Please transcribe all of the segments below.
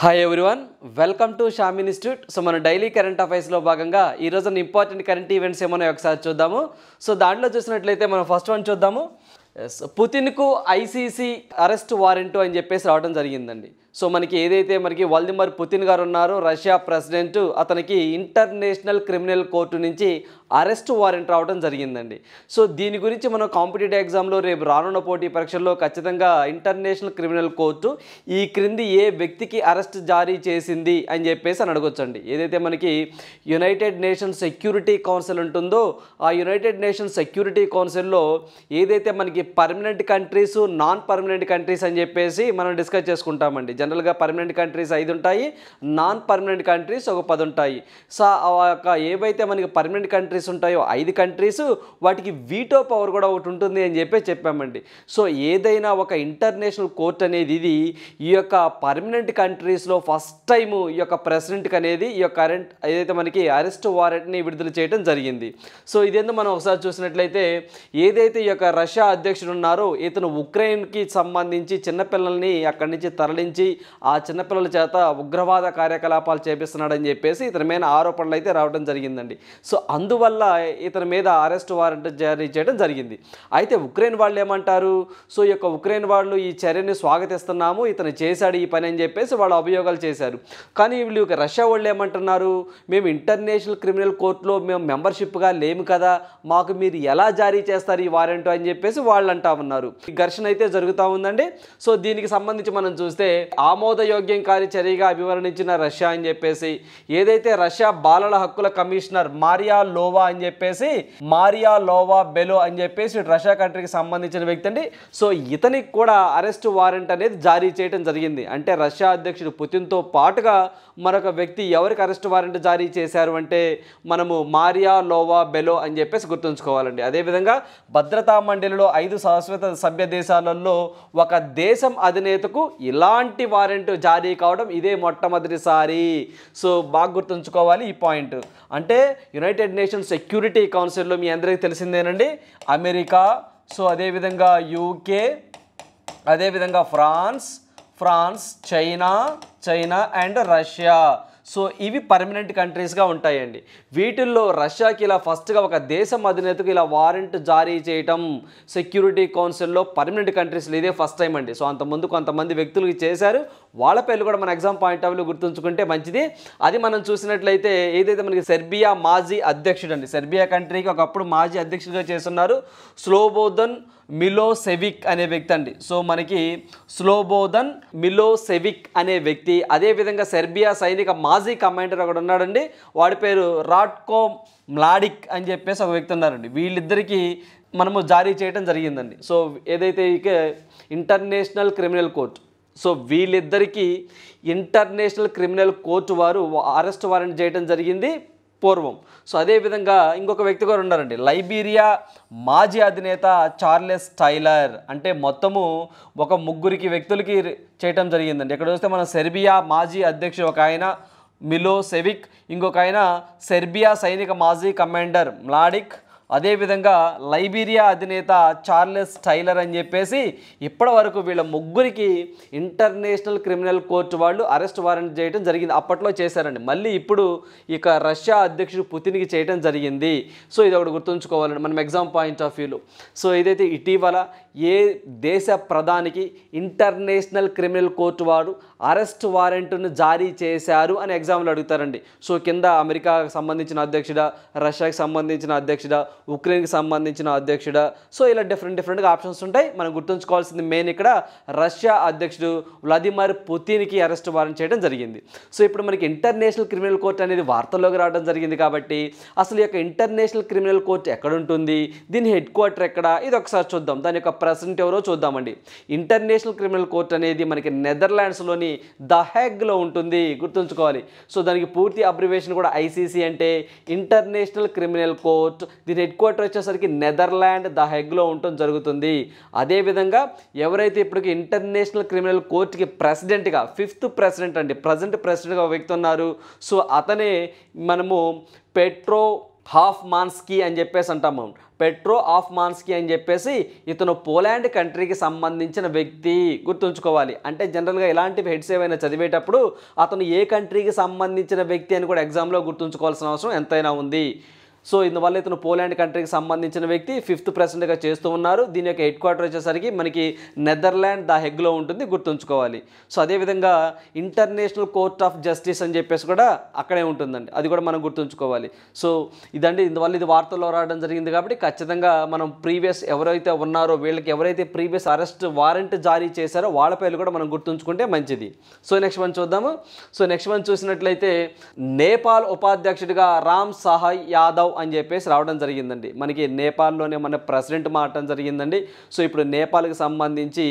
Hi everyone, welcome to Sam institute. So మన daily current అఫైర్స్లో భాగంగా ఈ రోజు ఇంపార్టెంట్ కరెంట్ ఈవెంట్స్ ఏమన్నా ఒకసారి చూద్దాము. సో దాంట్లో చూసినట్లయితే మనం ఫస్ట్ వన్ చూద్దాము. పుతిన్కు ఐసీసీ అరెస్ట్ వారెంట్ అని చెప్పేసి రావడం జరిగిందండి. సో మనకి ఏదైతే వ్లాదిమిర్ పుతిన్ గారు ఉన్నారో, రష్యా ప్రెసిడెంట్, అతనికి ఇంటర్నేషనల్ క్రిమినల్ కోర్టు నుంచి అరెస్ట్ వారెంట్ రావడం జరిగిందండి. సో దీని గురించి మనం కాంపిటేటివ్ ఎగ్జామ్లో రేపు రానున్న పోటీ పరీక్షల్లో ఖచ్చితంగా ఇంటర్నేషనల్ క్రిమినల్ కోర్టు ఈ క్రింది ఏ వ్యక్తికి అరెస్ట్ జారీ చేసింది అని చెప్పేసి అని అడగొచ్చండి. ఏదైతే మనకి యునైటెడ్ నేషన్స్ సెక్యూరిటీ కౌన్సిల్ ఉంటుందో, ఆ యునైటెడ్ నేషన్స్ సెక్యూరిటీ కౌన్సిల్లో ఏదైతే మనకి permanent countries, non permanent countries అని చెప్పేసి మనం డిస్కస్ చేసుకుంటామండి. జనరల్గా పర్మనెంట్ కంట్రీస్ 5 ఉంటాయి, నాన్ పర్మనెంట్ కంట్రీస్ ఒక 10 ఉంటాయి. సో ఏవైతే మనకి పర్మనెంట్ కంట్రీస్ ఉంటాయో 5 కంట్రీస్, వాటికి వీటో పవర్ కూడా ఒకటి ఉంటుంది అని చెప్పామండి. సో ఏదైనా ఒక ఇంటర్నేషనల్ కోర్ట్ అనేది ఇది ఈ యొక్క పర్మనెంట్ కంట్రీస్లో ఫస్ట్ టైం ఈ యొక్క ప్రెసిడెంట్కి అనేది ఈ యొక్క ఏదైతే మనకి అరెస్ట్ వారెంట్ని విడుదల చేయడం జరిగింది. సో ఇదేందో మనం ఒకసారి చూసినట్లయితే, ఏదైతే ఈ యొక్క రష్యా అధ్యక్షుడు ఉన్నారో, ఇతను ఉక్రెయిన్కి సంబంధించి చిన్నపిల్లల్ని అక్కడి నుంచి తరలించి ఆ చిన్నపిల్లల చేత ఉగ్రవాద కార్యకలాపాలు చేపిస్తున్నాడని చెప్పేసి ఇతని మీద ఆరోపణలు అయితే రావడం జరిగిందండి. సో అందువల్ల ఇతని మీద అరెస్ట్ వారెంట్ జారీ చేయడం జరిగింది. అయితే ఉక్రెయిన్ వాళ్ళు ఏమంటారు? సో ఈ యొక్క ఉక్రెయిన్ వాళ్ళు ఈ చర్యని స్వాగతిస్తున్నాము, ఇతను చేశాడు ఈ పని అని చెప్పేసి వాళ్ళు అభియోగాలు చేశారు. కానీ వీళ్ళు రష్యా వాళ్ళు ఏమంటున్నారు? మేము ఇంటర్నేషనల్ క్రిమినల్ కోర్టులో మేము మెంబర్షిప్గా లేము కదా, మాకు మీరు ఎలా జారీ చేస్తారు ఈ వారెంట్ అని చెప్పేసి వాళ్ళు అంటా ఉన్నారు. ఈ ఘర్షణ అయితే జరుగుతూ ఉందండి. సో దీనికి సంబంధించి మనం చూస్తే, ఆమోదయోగ్యం కాని చర్యగా అభివర్ణించిన రష్యా అని చెప్పేసి, ఏదైతే రష్యా బాలల హక్కుల కమిషనర్ మారియా లోవా బెలో అని చెప్పేసి రష్యా కంట్రీకి సంబంధించిన వ్యక్తి అండి. సో ఇతనికి కూడా అరెస్ట్ వారెంట్ అనేది జారీ చేయడం జరిగింది. అంటే రష్యా అధ్యక్షుడు పుతిన్తో పాటుగా మరొక వ్యక్తి ఎవరికి అరెస్ట్ వారెంట్ జారీ చేశారు అంటే మనము మారియా లోవా బెలో అని చెప్పేసి గుర్తుంచుకోవాలండి. అదేవిధంగా భద్రతా మండలిలో 5 శాశ్వత సభ్య దేశాలలో ఒక దేశం అధినేతకు ఇలాంటి వారెంట్ జారీ కావడం ఇదే మొట్టమొదటిసారి. సో బాగా గుర్తుంచుకోవాలి ఈ పాయింట్. అంటే యునైటెడ్ నేషన్స్ సెక్యూరిటీ కౌన్సిల్లో మీ అందరికీ తెలిసిందేనండి, అమెరికా, సో అదేవిధంగా యూకే, అదేవిధంగా France, China and Russia. So ఇవి పర్మనెంట్ కంట్రీస్గా ఉంటాయండి. వీటిల్లో రష్యాకి ఇలా ఫస్ట్గా ఒక దేశం అధినేతకు ఇలా వారెంట్ జారీ చేయటం సెక్యూరిటీ కౌన్సిల్లో పర్మనెంట్ కంట్రీస్లో ఇదే ఫస్ట్ టైం అండి. సో అంతకుముందు కొంతమంది వ్యక్తులు చేశారు, వాళ్ళ పేర్లు కూడా మన ఎగ్జామ్ పాయింట్ ఆఫ్ వ్యూ గుర్తుంచుకుంటే మంచిది. అది మనం చూసినట్లయితే, ఏదైతే మనకి సెర్బియా మాజీ అధ్యక్షుడు అండి, సెర్బియా కంట్రీకి ఒకప్పుడు మాజీ అధ్యక్షుడిగా చేస్తున్నారు స్లోబోదన్ మిలోసెవిక్ అనే వ్యక్తి అండి. సో మనకి స్లోబోదన్ మిలోసెవిక్ అనే వ్యక్తి, అదేవిధంగా సెర్బియా సైనిక మాజీ కమాండర్ ఒకడు ఉన్నాడండి, వాడి పేరు రాట్కో మ్లాడిక్ అని చెప్పేసి ఒక వ్యక్తి ఉన్నారండి. వీళ్ళిద్దరికీ మనము జారీ చేయడం జరిగిందండి. సో ఏదైతే ఇక ఇంటర్నేషనల్ క్రిమినల్ కోర్టు, సో వీళ్ళిద్దరికీ ఇంటర్నేషనల్ క్రిమినల్ కోర్టు వారు అరెస్ట్ వారెంట్ చేయడం జరిగింది పూర్వం. సో అదేవిధంగా ఇంకొక వ్యక్తి కూడా ఉన్నారండి, లైబీరియా మాజీ అధినేత చార్లెస్ టైలర్. అంటే మొత్తము ఒక 3 వ్యక్తులకి చేయటం జరిగిందండి. ఇక్కడ చూస్తే మనం సెర్బియా మాజీ అధ్యక్షుడు ఒక ఆయన మిలోసెవిక్, ఇంకొక ఆయన సెర్బియా సైనిక మాజీ కమాండర్ మ్లాడిక్, అదేవిధంగా లైబీరియా అధినేత చార్లెస్ టైలర్ అని చెప్పేసి ఇప్పటి వరకు వీళ్ళ 3కి ఇంటర్నేషనల్ క్రిమినల్ కోర్టు వాళ్ళు అరెస్ట్ వారెంట్ చేయడం జరిగింది. అప్పట్లో చేశారండి, మళ్ళీ ఇప్పుడు ఇక రష్యా అధ్యక్షుడు పుతిన్కి చేయడం జరిగింది. సో ఇది ఒకటి గుర్తుంచుకోవాలండి మనం ఎగ్జామ్ పాయింట్ ఆఫ్ వ్యూలో. సో ఏదైతే ఇటీవల ఏ దేశ ప్రధానికి ఇంటర్నేషనల్ క్రిమినల్ కోర్టు వారు అరెస్ట్ వారెంట్ను జారీ చేశారు అని ఎగ్జామ్లో అడుగుతారండి. సో కింద అమెరికాకు సంబంధించిన అధ్యక్షుడా, రష్యాకి సంబంధించిన అధ్యక్షుడా, ఉక్రెయిన్కి సంబంధించిన అధ్యక్షుడా, సో ఇలా డిఫరెంట్గా ఆప్షన్స్ ఉంటాయి. మనం గుర్తుంచుకోవాల్సింది మెయిన్ ఇక్కడ రష్యా అధ్యక్షుడు వ్లాదిమిర్ పుతిన్కి అరెస్ట్ వారెంట్ చేయడం జరిగింది. సో ఇప్పుడు మనకి ఇంటర్నేషనల్ క్రిమినల్ కోర్ట్ అనేది వార్తల్లోకి రావడం జరిగింది కాబట్టి, అసలు ఈ యొక్క ఇంటర్నేషనల్ క్రిమినల్ కోర్ట్ ఎక్కడ ఉంటుంది, దీని హెడ్ క్వార్టర్ ఎక్కడ, ఇది ఒకసారి చూద్దాం. దాని యొక్క ప్రెసిడెంట్ ఎవరో చూద్దామండి. ఇంటర్నేషనల్ క్రిమినల్ కోర్ట్ అనేది మనకి నెదర్లాండ్స్లోని ద హేగ్లో ఉంటుంది, గుర్తుంచుకోవాలి. సో దానికి పూర్తి అబ్రివేషన్ కూడా ఐసీసీ, అంటే ఇంటర్నేషనల్ క్రిమినల్ కోర్ట్. దీని హెడ్ క్వార్టర్ వచ్చేసరికి నెదర్లాండ్ ద హేగ్లో ఉండటం జరుగుతుంది. అదేవిధంగా ఎవరైతే ఇప్పటికి ఇంటర్నేషనల్ క్రిమినల్ కోర్టుకి ప్రెసిడెంట్గా 5th ప్రెసిడెంట్ అండి, ప్రజెంట్ ప్రెసిడెంట్గా ఒక వ్యక్తి ఉన్నారు. సో అతనే మనము పెట్రో హాఫ్మాన్స్కీ అని చెప్పేసి అంటాము. పెట్రో హాఫ్మాన్స్కీ అని చెప్పేసి ఇతను పోలాండ్ కంట్రీకి సంబంధించిన వ్యక్తి, గుర్తుంచుకోవాలి. అంటే జనరల్గా ఇలాంటివి హెడ్స్ ఏవైనా చదివేటప్పుడు అతను ఏ కంట్రీకి సంబంధించిన వ్యక్తి అని కూడా ఎగ్జామ్లో గుర్తుంచుకోవాల్సిన అవసరం ఎంతైనా ఉంది. సో ఇందువల్ల ఇతను పోలాండ్ కంట్రీకి సంబంధించిన వ్యక్తి, 5th ప్రెసిడెంట్గా చేస్తూ ఉన్నారు. దీని యొక్క హెడ్ క్వార్టర్ వచ్చేసరికి మనకి నెదర్లాండ్ ద హెగ్లో ఉంటుంది, గుర్తుంచుకోవాలి. సో అదేవిధంగా ఇంటర్నేషనల్ కోర్ట్ ఆఫ్ జస్టిస్ అని చెప్పేసి కూడా అక్కడే ఉంటుందండి, అది కూడా మనం గుర్తుంచుకోవాలి. సో ఇదండి, ఇందువల్ల ఇది వార్తల్లో రావడం జరిగింది కాబట్టి ఖచ్చితంగా మనం ప్రీవియస్ ఎవరైతే ఉన్నారో వీళ్ళకి ఎవరైతే ప్రీవియస్ అరెస్ట్ వారెంట్ జారీ చేశారో వాళ్ళ పేర్లు కూడా మనం గుర్తుంచుకుంటే మంచిది. సో నెక్స్ట్ వన్ చూద్దాము. సో నెక్స్ట్ వన్ చూసినట్లయితే నేపాల్ ఉపాధ్యక్షుడిగా రామ్ సహాయ్ యాదవ్ అని చెప్పేసి రావడం జరిగిందండి. మనకి నేపాల్లోనే మన ప్రెసిడెంట్ మారటం జరిగిందండి. సో ఇప్పుడు నేపాల్కి సంబంధించి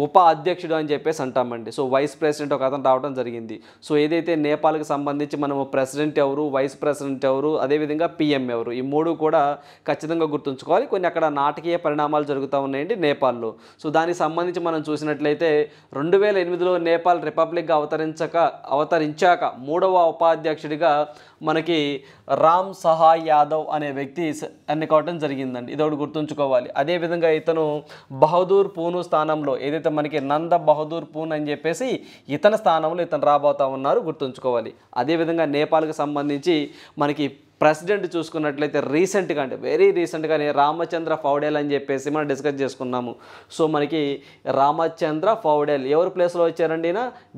ఉప అధ్యక్షుడు అని చెప్పేసి అంటామండి. సో వైస్ ప్రెసిడెంట్ ఒక అతను రావడం జరిగింది. సో ఏదైతే నేపాల్కి సంబంధించి మనము ప్రెసిడెంట్ ఎవరు, వైస్ ప్రెసిడెంట్ ఎవరు, అదేవిధంగా పిఎం ఎవరు, ఈ మూడు కూడా ఖచ్చితంగా గుర్తుంచుకోవాలి. కొన్ని అక్కడ నాటకీయ పరిణామాలు జరుగుతూ ఉన్నాయండి నేపాల్లో. సో దానికి సంబంధించి మనం చూసినట్లయితే 2008లో నేపాల్ రిపబ్లిక్గా అవతరించాక 3వ ఉపాధ్యక్షుడిగా మనకి రామ్ సహాయ్ యాదవ్ అనే వ్యక్తి ఎన్నుకోవడం జరిగిందండి. ఇది ఒకటి గుర్తుంచుకోవాలి. అదేవిధంగా ఇతను బహదూర్ పూను స్థానంలో, ఏదైతే మనకి నంద బహదూర్ పూన్ అని చెప్పేసి ఇతని స్థానంలో ఇతను రాబోతా ఉన్నారు, గుర్తుంచుకోవాలి. అదేవిధంగా నేపాల్కి సంబంధించి మనకి ప్రెసిడెంట్ చూసుకున్నట్లయితే రీసెంట్గా, అంటే వెరీ రీసెంట్గానే రామచంద్ర పౌడేల్ అని చెప్పేసి మనం డిస్కస్ చేసుకున్నాము. సో మనకి రామచంద్ర పౌడేల్ ఎవరి ప్లేస్లో వచ్చారండి?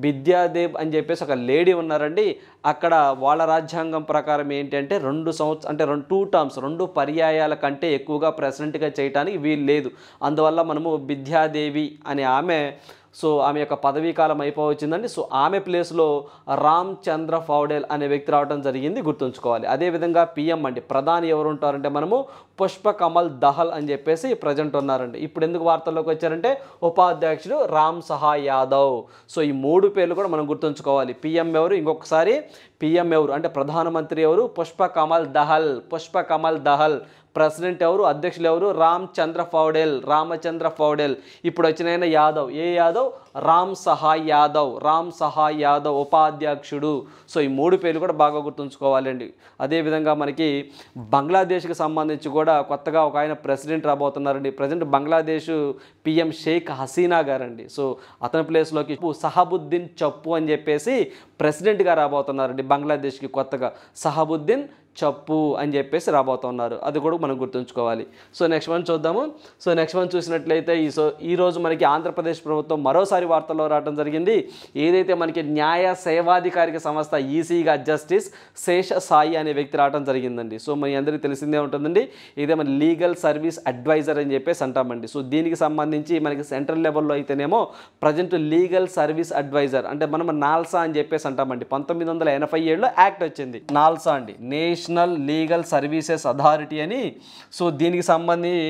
విద్యాదేవ్ అని చెప్పేసి ఒక లేడీ ఉన్నారండి. అక్కడ వాళ్ళ రాజ్యాంగం ప్రకారం ఏంటంటే 2 టర్మ్స్ 2 పర్యాయాల కంటే ఎక్కువగా ప్రెసిడెంట్గా చేయడానికి వీలు లేదు. అందువల్ల మనము విద్యాదేవి అనే ఆమె యొక్క పదవీ కాలం అయిపోవచ్చిందండి. సో ఆమె ప్లేస్లో రామ్ చంద్ర పౌడేల్ అనే వ్యక్తి రావడం జరిగింది, గుర్తుంచుకోవాలి. అదేవిధంగా పిఎం అండి, ప్రధాని ఎవరు ఉంటారంటే మనము పుష్ప కమల్ దహల్ అని చెప్పేసి ప్రజెంట్ ఉన్నారండి. ఇప్పుడు ఎందుకు వార్తల్లోకి వచ్చారంటే ఉపాధ్యక్షుడు రామ్ సహాయ్ యాదవ్. సో ఈ 3 పేర్లు కూడా మనం గుర్తుంచుకోవాలి. పిఎం ఎవరు, ఇంకొకసారి పిఎం ఎవరు అంటే ప్రధానమంత్రి ఎవరు, పుష్ప కమల్ దహల్. ప్రెసిడెంట్ ఎవరు, అధ్యక్షులు ఎవరు, రామచంద్ర పౌడేల్. ఇప్పుడు వచ్చిన యాదవ్, ఏ యాదవ్? రామ్ సహాయ్ యాదవ్ ఉపాధ్యక్షుడు. సో ఈ 3 పేర్లు కూడా బాగా గుర్తుంచుకోవాలండి. అదేవిధంగా మనకి బంగ్లాదేశ్కి సంబంధించి కూడా కొత్తగా ఒక ఆయన ప్రెసిడెంట్ రాబోతున్నారండి. ప్రజెంట్ బంగ్లాదేశ్ పిఎం షేక్ హసీనా గారండి. సో అతని ప్లేస్లోకి సహబుద్దీన్ చప్పు అని చెప్పేసి ప్రెసిడెంట్గా రాబోతున్నారండి బంగ్లాదేశ్కి. కొత్తగా సహబుద్దీన్ చప్పు అని చెప్పేసి రాబోతున్నారు, అది కూడా మనం గుర్తుంచుకోవాలి. సో నెక్స్ట్ వన్ చూద్దాము. సో నెక్స్ట్ వన్ చూసినట్లయితే ఈరోజు మనకి ఆంధ్రప్రదేశ్ ప్రభుత్వం మరోసారి వార్తల్లో రావడం జరిగింది. ఏదైతే మనకి న్యాయ సేవాధికారిక సంస్థ ఈసీగా జస్టిస్ శేష సాయి అనే వ్యక్తి రావడం జరిగిందండి. సో మన అందరికీ తెలిసిందే ఉంటుందండి, ఇదే మన లీగల్ సర్వీస్ అడ్వైజర్ అని చెప్పేసి అంటామండి. సో దీనికి సంబంధించి మనకి సెంట్రల్ లెవెల్లో అయితేనేమో ప్రజెంట్ లీగల్ సర్వీస్ అడ్వైజర్ అంటే మనం నాల్సా అని చెప్పేసి అంటామండి. 1987లో యాక్ట్ వచ్చింది నాల్సా అండి, నేషనల్ లీగల్ సర్వీసెస్ అథారిటీ అని. సో దీనికి సంబంధించి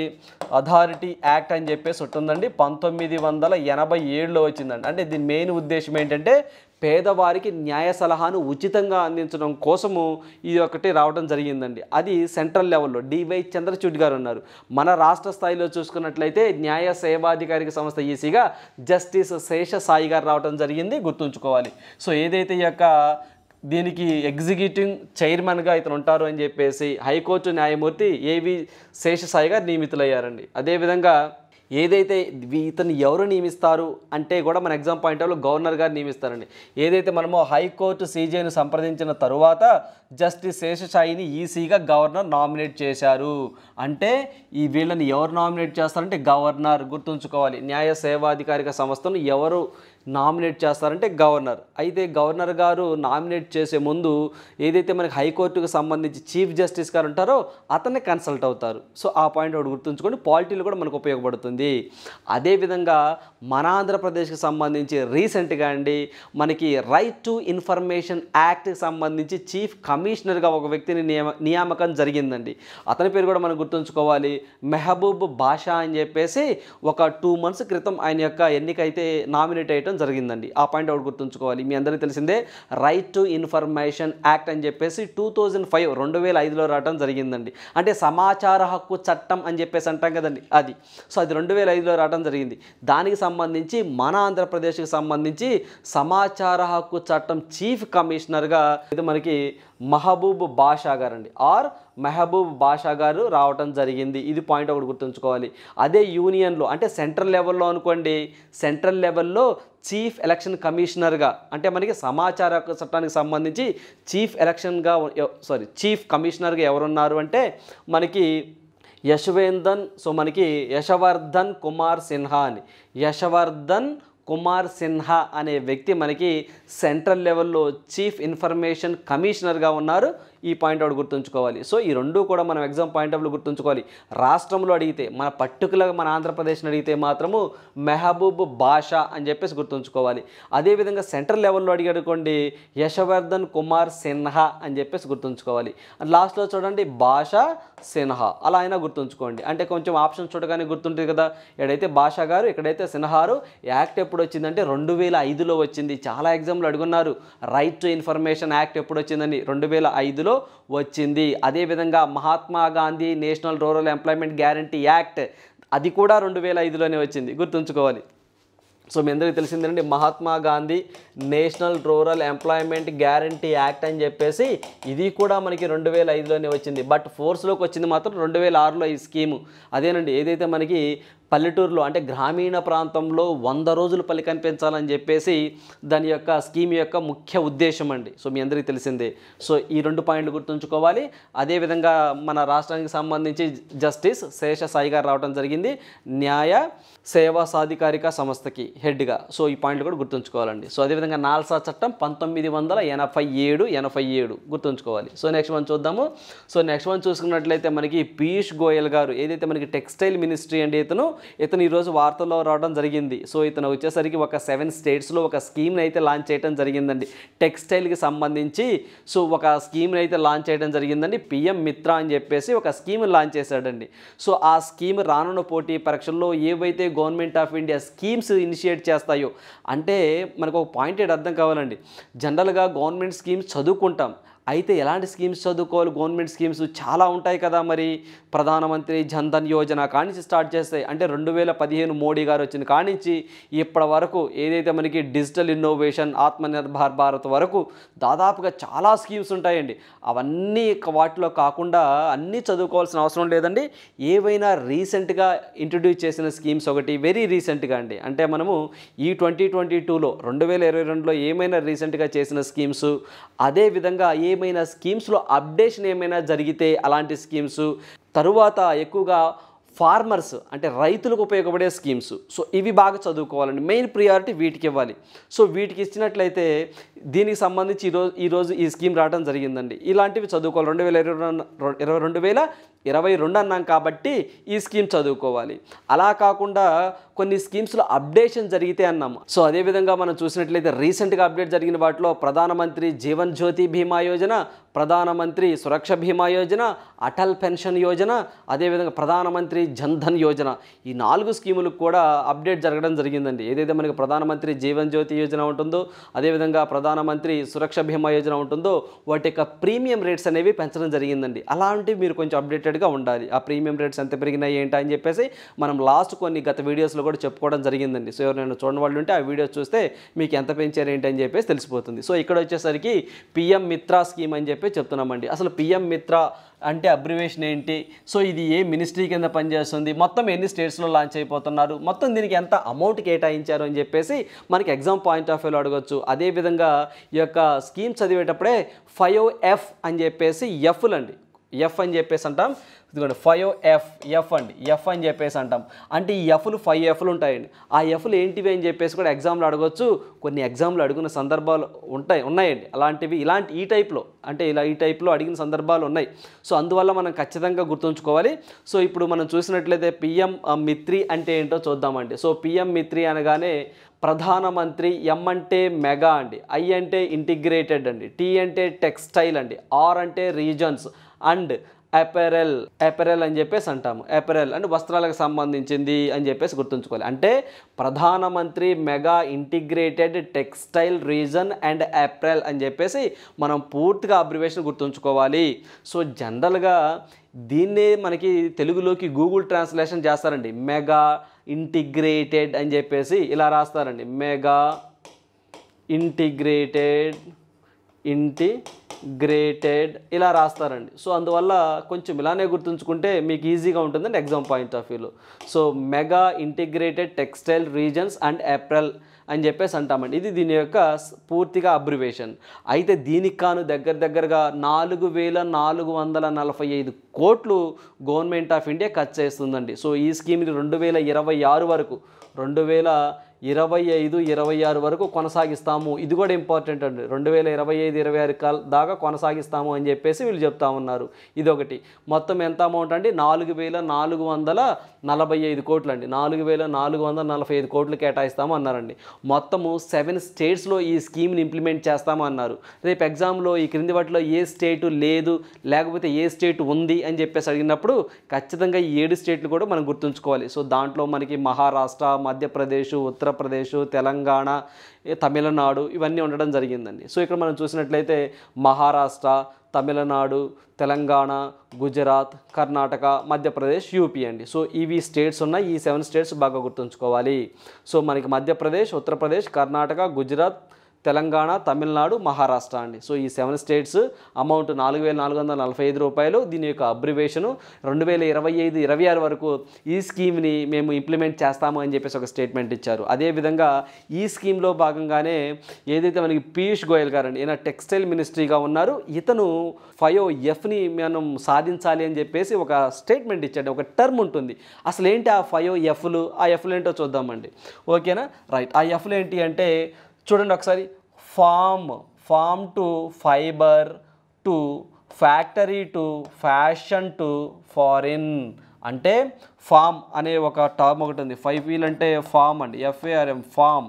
అథారిటీ యాక్ట్ అని చెప్పేసి ఉంటుందండి, 1987లో వచ్చిందండి. అంటే దీని మెయిన్ ఉద్దేశం ఏంటంటే పేదవారికి న్యాయ సలహాను ఉచితంగా అందించడం కోసము ఇది ఒకటి రావడం జరిగిందండి. అది సెంట్రల్ లెవెల్లో డివై చంద్రచూడ్ గారు ఉన్నారు. మన రాష్ట్ర స్థాయిలో చూసుకున్నట్లయితే న్యాయ సేవాధికారిక సంస్థ ఈసీగా జస్టిస్ శేష సాయి గారు రావడం జరిగింది, గుర్తుంచుకోవాలి. సో ఏదైతే ఈ యొక్క దీనికి ఎగ్జిక్యూటివ్ చైర్మన్గా ఇతను ఉంటారు అని చెప్పేసి హైకోర్టు న్యాయమూర్తి ఏవి శేషసాయి గారు నియమితులయ్యారండి. అదేవిధంగా ఏదైతే ఇతను ఎవరు నియమిస్తారు అంటే కూడా మన ఎగ్జామ్ పాయింట్ ఆఫ్లో గవర్నర్ గారు నియమిస్తారండి. ఏదైతే మనము హైకోర్టు సీజేను సంప్రదించిన తరువాత జస్టిస్ శేషసాయిని ఈసీగా గవర్నర్ నామినేట్ చేశారు. అంటే ఈ వీళ్ళని ఎవరు నామినేట్ చేస్తారంటే గవర్నర్, గుర్తుంచుకోవాలి. న్యాయ సేవాధికారిక సంస్థను ఎవరు నామినేట్ చేస్తారంటే గవర్నర్. అయితే గవర్నర్ గారు నామినేట్ చేసే ముందు ఏదైతే మనకి హైకోర్టుకు సంబంధించి చీఫ్ జస్టిస్ గారు ఉంటారో అతన్ని కన్సల్ట్ అవుతారు. సో ఆ పాయింట్ ఒకటి గుర్తుంచుకొని పాలిటీలో కూడా మనకు ఉపయోగపడుతుంది. అదేవిధంగా మన ఆంధ్రప్రదేశ్కి సంబంధించి రీసెంట్గా అండి మనకి రైట్ టు ఇన్ఫర్మేషన్ యాక్ట్కి సంబంధించి చీఫ్ కమిషనర్గా ఒక వ్యక్తిని నియామకం జరిగిందండి. అతని పేరు కూడా మనం గుర్తుంచుకోవాలి, మెహబూబ్ బాషా అని చెప్పేసి. ఒక 2 months క్రితం ఆయన యొక్క ఎన్నికైతే నామినేట్ అయ్యడం జరిగిందండి. ఆ పాయింట్ ఒకటి గుర్తుంచుకోవాలి. మీ అందరికీ తెలిసిందే రైట్ టు ఇన్ఫర్మేషన్ యాక్ట్ అని చెప్పేసి 2005లో రావడం జరిగిందండి. అంటే సమాచార హక్కు చట్టం అని చెప్పేసి అంటాం కదండి, అది. సో అది 2005లో రావడం జరిగింది. దానికి సంబంధించి మన ఆంధ్రప్రదేశ్కి సంబంధించి సమాచార హక్కు చట్టం చీఫ్ కమిషనర్గా ఇది మనకి మహబూబ్ బాషా గారు అండి, ఆర్ మెహబూబ్ బాషా గారు రావటం జరిగింది. ఇది పాయింట్ ఒకటి గుర్తుంచుకోవాలి. అదే యూనియన్లో అంటే సెంట్రల్ లెవెల్లో అనుకోండి, సెంట్రల్ లెవెల్లో చీఫ్ ఎలక్షన్ కమిషనర్గా అంటే మనకి సమాచార చట్టానికి సంబంధించి చీఫ్ కమిషనర్గా ఎవరున్నారు అంటే మనకి యశవర్ధన్ కుమార్ సిన్హా అని, యశవర్ధన్ కుమార్ సిన్హా అనే వ్యక్తి మనకి సెంట్రల్ లెవెల్లో చీఫ్ ఇన్ఫర్మేషన్ కమిషనర్గా ఉన్నారు. ఈ పాయింట్ ఒకటి గుర్తుంచుకోవాలి. సో ఈ రెండు కూడా మనం ఎగ్జామ్ పాయింట్ ఆఫ్ వ్యూ గుర్తుంచుకోవాలి. రాష్ట్రంలో అడిగితే మన పర్టికులర్గా మన ఆంధ్రప్రదేశ్ని అడిగితే మాత్రము మెహబూబ్ బాషా అని చెప్పేసి గుర్తుంచుకోవాలి. అదేవిధంగా సెంట్రల్ లెవెల్లో అడిగనుకోండి యశవర్ధన్ కుమార్ సిన్హా అని చెప్పేసి గుర్తుంచుకోవాలి. లాస్ట్లో చూడండి బాషా సిన్హా అలా అయినా గుర్తుంచుకోండి. అంటే కొంచెం ఆప్షన్ చూడగానే గుర్తుంటుంది కదా, ఎక్కడైతే బాషా గారు ఇక్కడైతే సిన్హారు. యాక్ట్ ఎప్పుడు వచ్చిందంటే 2005లో వచ్చింది. చాలా ఎగ్జామ్లు అడుగున్నారు. రైట్ టు ఇన్ఫర్మేషన్ యాక్ట్ ఎప్పుడు వచ్చిందని 2005లో వచ్చింది. అదేవిధంగా Mahatma Gandhi national rural employment guarantee act అది కూడా 2005లోనే వచ్చింది, గుర్తుంచుకోవాలి. సో మీ అందరికీ తెలిసిందేనండి, Mahatma Gandhi national rural employment guarantee act అని చెప్పేసి ఇది కూడా మనకి 2005లోనే వచ్చింది. బట్ ఫోర్స్లోకి వచ్చింది మాత్రం 2006లో ఈ స్కీము. అదేనండి, ఏదైతే మనకి పల్లెటూరులో అంటే గ్రామీణ ప్రాంతంలో 100 రోజులు పల్లి కనిపించాలని చెప్పేసి దాని యొక్క స్కీమ్ యొక్క ముఖ్య ఉద్దేశం అండి. సో మీ అందరికీ తెలిసిందే. సో ఈ 2 పాయింట్లు గుర్తుంచుకోవాలి. అదేవిధంగా మన రాష్ట్రానికి సంబంధించి జస్టిస్ శేషసాయి గారు రావడం జరిగింది, న్యాయ సేవా సాధికారిక సంస్థకి హెడ్గా. సో ఈ పాయింట్లు కూడా గుర్తుంచుకోవాలండి. సో అదేవిధంగా నాల్సా చట్టం 1987 గుర్తుంచుకోవాలి. సో నెక్స్ట్ వన్ చూద్దాము. సో నెక్స్ట్ వన్ చూసుకున్నట్లయితే మనకి పీయూష్ గోయల్ గారు, ఏదైతే మనకి టెక్స్టైల్ మినిస్ట్రీ అండి, ఇతను ఈరోజు వార్తల్లో రావడం జరిగింది. సో ఇతను వచ్చేసరికి ఒక 7 స్టేట్స్లో ఒక స్కీమ్ని అయితే లాంచ్ చేయడం జరిగిందండి టెక్స్టైల్కి సంబంధించి. సో ఒక స్కీమ్ని అయితే లాంచ్ చేయడం జరిగిందండి, పిఎం మిత్ర అని చెప్పేసి ఒక స్కీమ్ లాంచ్ చేశాడండి. సో ఆ స్కీమ్ రానున్న పోటీ పరీక్షల్లో ఏవైతే government of India schemes initiate చేస్తాయో, అంటే మనకు ఒక పాయింట్ అర్థం కావాలండి. జనరల్గా గవర్నమెంట్ స్కీమ్స్ చదువుకుంటాం, అయితే ఎలాంటి స్కీమ్స్ చదువుకోవాలి? గవర్నమెంట్ స్కీమ్స్ చాలా ఉంటాయి కదా. మరి ప్రధానమంత్రి జన్ధన్ యోజన కానించి స్టార్ట్ చేస్తాయి, అంటే 2015 మోడీ గారు వచ్చిన కానించి ఇప్పటి వరకు ఏదైతే మనకి డిజిటల్ ఇన్నోవేషన్ ఆత్మనిర్భర్ భారత్ వరకు దాదాపుగా చాలా స్కీమ్స్ ఉంటాయండి. అవన్నీ వాటిలో కాకుండా అన్నీ చదువుకోవాల్సిన అవసరం లేదండి. ఏవైనా రీసెంట్గా ఇంట్రడ్యూస్ చేసిన స్కీమ్స్ ఒకటి వెరీ రీసెంట్గా అండి, అంటే మనము ఈ 2022లో 2022లో ఏమైనా రీసెంట్గా చేసిన స్కీమ్స్, అదేవిధంగా ఏమైనా స్కీమ్స్లో అప్డేషన్ ఏమైనా జరిగితే అలాంటి స్కీమ్స్, తరువాత ఎక్కువగా ఫార్మర్స్ అంటే రైతులకు ఉపయోగపడే స్కీమ్స్. సో ఇవి బాగా చదువుకోవాలండి, మెయిన్ ప్రియారిటీ వీటికి ఇవ్వాలి. సో వీటికి ఇచ్చినట్లయితే దీనికి సంబంధించి ఈరోజు ఈ స్కీమ్ రావడం జరిగిందండి. ఇలాంటివి చదువుకోవాలి. 2022 అన్నాం కాబట్టి ఈ స్కీమ్ చదువుకోవాలి. అలా కాకుండా కొన్ని స్కీమ్స్లో అప్డేషన్ జరిగితే అన్నాము. సో అదేవిధంగా మనం చూసినట్లయితే రీసెంట్గా అప్డేట్ జరిగిన వాటిలో ప్రధానమంత్రి జీవన్ జ్యోతి బీమా యోజన, ప్రధానమంత్రి సురక్ష బీమా యోజన, అటల్ పెన్షన్ యోజన, అదేవిధంగా ప్రధానమంత్రి జన్ధన్ యోజన, ఈ 4 స్కీములకు కూడా అప్డేట్ జరగడం జరిగిందండి. ఏదైతే మనకి ప్రధానమంత్రి జీవన్ జ్యోతి యోజన ఉంటుందో, అదేవిధంగా ప్రధానమంత్రి సురక్ష బీమా యోజన ఉంటుందో, వాటి యొక్క ప్రీమియం రేట్స్ అనేవి పెంచడం జరిగిందండి. అలాంటివి మీరు కొంచెం అప్డేటెడ్గా ఉండాలి. ఆ ప్రీమియం రేట్స్ ఎంత పెరిగినాయి ఏంటి అని చెప్పేసి మనం లాస్ట్ కొన్ని గత వీడియోస్లో కూడా చెప్పుకోవడం జరిగిందండి. సో ఎవరైనా చూడని వాళ్ళు ఉంటే ఆ వీడియోస్ చూస్తే మీకు ఎంత పెంచారు ఏంటి అని చెప్పేసి తెలిసిపోతుంది. సో ఇక్కడ వచ్చేసరికి పిఎం మిత్ర స్కీమ్ అని చెప్పి చెప్తున్నామండి. అసలు పిఎం మిత్ర అంటే అబ్రివేషన్ ఏంటి, సో ఇది ఏ మినిస్ట్రీ కింద పనిచేస్తుంది, మొత్తం ఎన్ని స్టేట్స్లో లాంచ్ అయిపోతున్నారు, మొత్తం దీనికి ఎంత అమౌంట్ కేటాయించారు అని చెప్పేసి మనకి ఎగ్జామ్ పాయింట్ ఆఫ్ వ్యూలో అడగొచ్చు. అదేవిధంగా ఈ యొక్క స్కీమ్ చదివేటప్పుడే 5F అని చెప్పేసి ఎఫ్లు అండి, ఎఫ్ అని చెప్పేసి అంటాం. ఇదిగోండి 5F అండి, ఎఫ్ అని చెప్పేసి అంటాం. అంటే ఈ ఎఫ్లు 5 ఎఫ్లు ఉంటాయండి. ఆ ఎఫ్లు ఏంటివి అని చెప్పేసి కూడా ఎగ్జామ్లో అడగొచ్చు. కొన్ని ఎగ్జామ్లో అడిగిన సందర్భాలు ఉన్నాయండి అలాంటివి. ఈ టైప్లో అంటే ఈ టైప్లో అడిగిన సందర్భాలు ఉన్నాయి. సో అందువల్ల మనం ఖచ్చితంగా గుర్తుంచుకోవాలి. సో ఇప్పుడు మనం చూసినట్లయితే పిఎం మిత్రి అంటే ఏంటో చూద్దామండి. సో పిఎం మిత్రి అనగానే ప్రధానమంత్రి, ఎం అంటే మెగా అండి, ఐ అంటే ఇంటిగ్రేటెడ్ అండి, టీ అంటే టెక్స్టైల్ అండి, ఆర్ అంటే రీజన్స్ అండ్ అపెరల్ అని చెప్పేసి అంటాము. అపెరల్ అంటే వస్త్రాలకు సంబంధించింది అని చెప్పేసి గుర్తుంచుకోవాలి. అంటే ప్రధానమంత్రి mega integrated textile reason and apparel అని చెప్పేసి మనం పూర్తిగా అబ్రివేషన్ గుర్తుంచుకోవాలి. సో జనరల్గా దీన్నే మనకి తెలుగులోకి గూగుల్ ట్రాన్స్లేషన్ చేస్తారండి, మెగా ఇంటిగ్రేటెడ్ అని చెప్పేసి ఇలా రాస్తారండి, మెగా ఇంటిగ్రేటెడ్ ఇంటిగ్రేటెడ్ ఇలా రాస్తారండి. సో అందువల్ల కొంచెం ఇలానే గుర్తుంచుకుంటే మీకు ఈజీగా ఉంటుందండి ఎగ్జామ్ పాయింట్ ఆఫ్ వ్యూలో. So mega integrated textile reasons and April అని చెప్పేసి అంటామండి. ఇది దీని యొక్క పూర్తిగా అబ్రివేషన్. అయితే దీనికి కాను దగ్గరగా 4445 కోట్లు గవర్నమెంట్ ఆఫ్ ఇండియా ఖర్చు చేస్తుందండి. సో ఈ స్కీమ్ని 2026 వరకు 2025-26 వరకు కొనసాగిస్తాము. ఇది కూడా ఇంపార్టెంట్ అండి. 2025-26 దాకా కొనసాగిస్తాము అని చెప్పేసి వీళ్ళు చెప్తా ఉన్నారు. ఇదొకటి. మొత్తం ఎంత అమౌంట్ అండి? 4445 కోట్లు అండి. 4445 కోట్లు కేటాయిస్తాము అన్నారండి. మొత్తము 7 స్టేట్స్లో ఈ స్కీమ్ని ఇంప్లిమెంట్ చేస్తాము అన్నారు. రేపు ఎగ్జామ్లో ఈ క్రింది వాటిలో ఏ స్టేటు లేదు, లేకపోతే ఏ స్టేట్ ఉంది అని చెప్పేసి అడిగినప్పుడు ఖచ్చితంగా ఈ 7 స్టేట్లు కూడా మనం గుర్తుంచుకోవాలి. సో దాంట్లో మనకి మహారాష్ట్ర, మధ్యప్రదేశ్, ఉత్తరప్రదేశ్, తెలంగాణ, తమిళనాడు ఇవన్నీ ఉండడం జరిగిందండి. సో ఇక్కడ మనం చూసినట్లయితే మహారాష్ట్ర, తమిళనాడు, తెలంగాణ, గుజరాత్, కర్ణాటక, మధ్యప్రదేశ్, యూపీ అండి. సో ఇవి స్టేట్స్ ఉన్నాయి. ఈ 7 స్టేట్స్ బాగా గుర్తుంచుకోవాలి. సో మనకి మధ్యప్రదేశ్, ఉత్తరప్రదేశ్, కర్ణాటక, గుజరాత్, తెలంగాణ, తమిళనాడు, మహారాష్ట్ర అండి. సో ఈ 7 స్టేట్స్ అమౌంట్ 4445 రూపాయలు. దీని యొక్క అబ్రివేషను 2025-26 వరకు ఈ స్కీమ్ని మేము ఇంప్లిమెంట్ చేస్తాము అని చెప్పేసి ఒక స్టేట్మెంట్ ఇచ్చారు. అదేవిధంగా ఈ స్కీమ్లో భాగంగానే ఏదైతే మనకి పీయూష్ గోయల్ గారు అండి, ఈయన టెక్స్టైల్ మినిస్ట్రీగా ఉన్నారు. ఇతను 5Fని మనం సాధించాలి అని చెప్పేసి ఒక స్టేట్మెంట్ ఇచ్చాడు. ఒక టర్మ్ ఉంటుంది. అసలు ఏంటి ఆ 5Fలు? ఆ ఎఫ్లు ఏంటో చూద్దామండి. ఓకేనా? రైట్. ఆ ఎఫ్లు ఏంటి అంటే చూడండి ఒకసారి. Farm to fibre to factory to fashion to foreign. అంటే ఫామ్ అనే ఒక టర్మ్ ఒకటి ఉంది. 5Pలు అంటే ఫామ్ అండి, FARM ఫామ్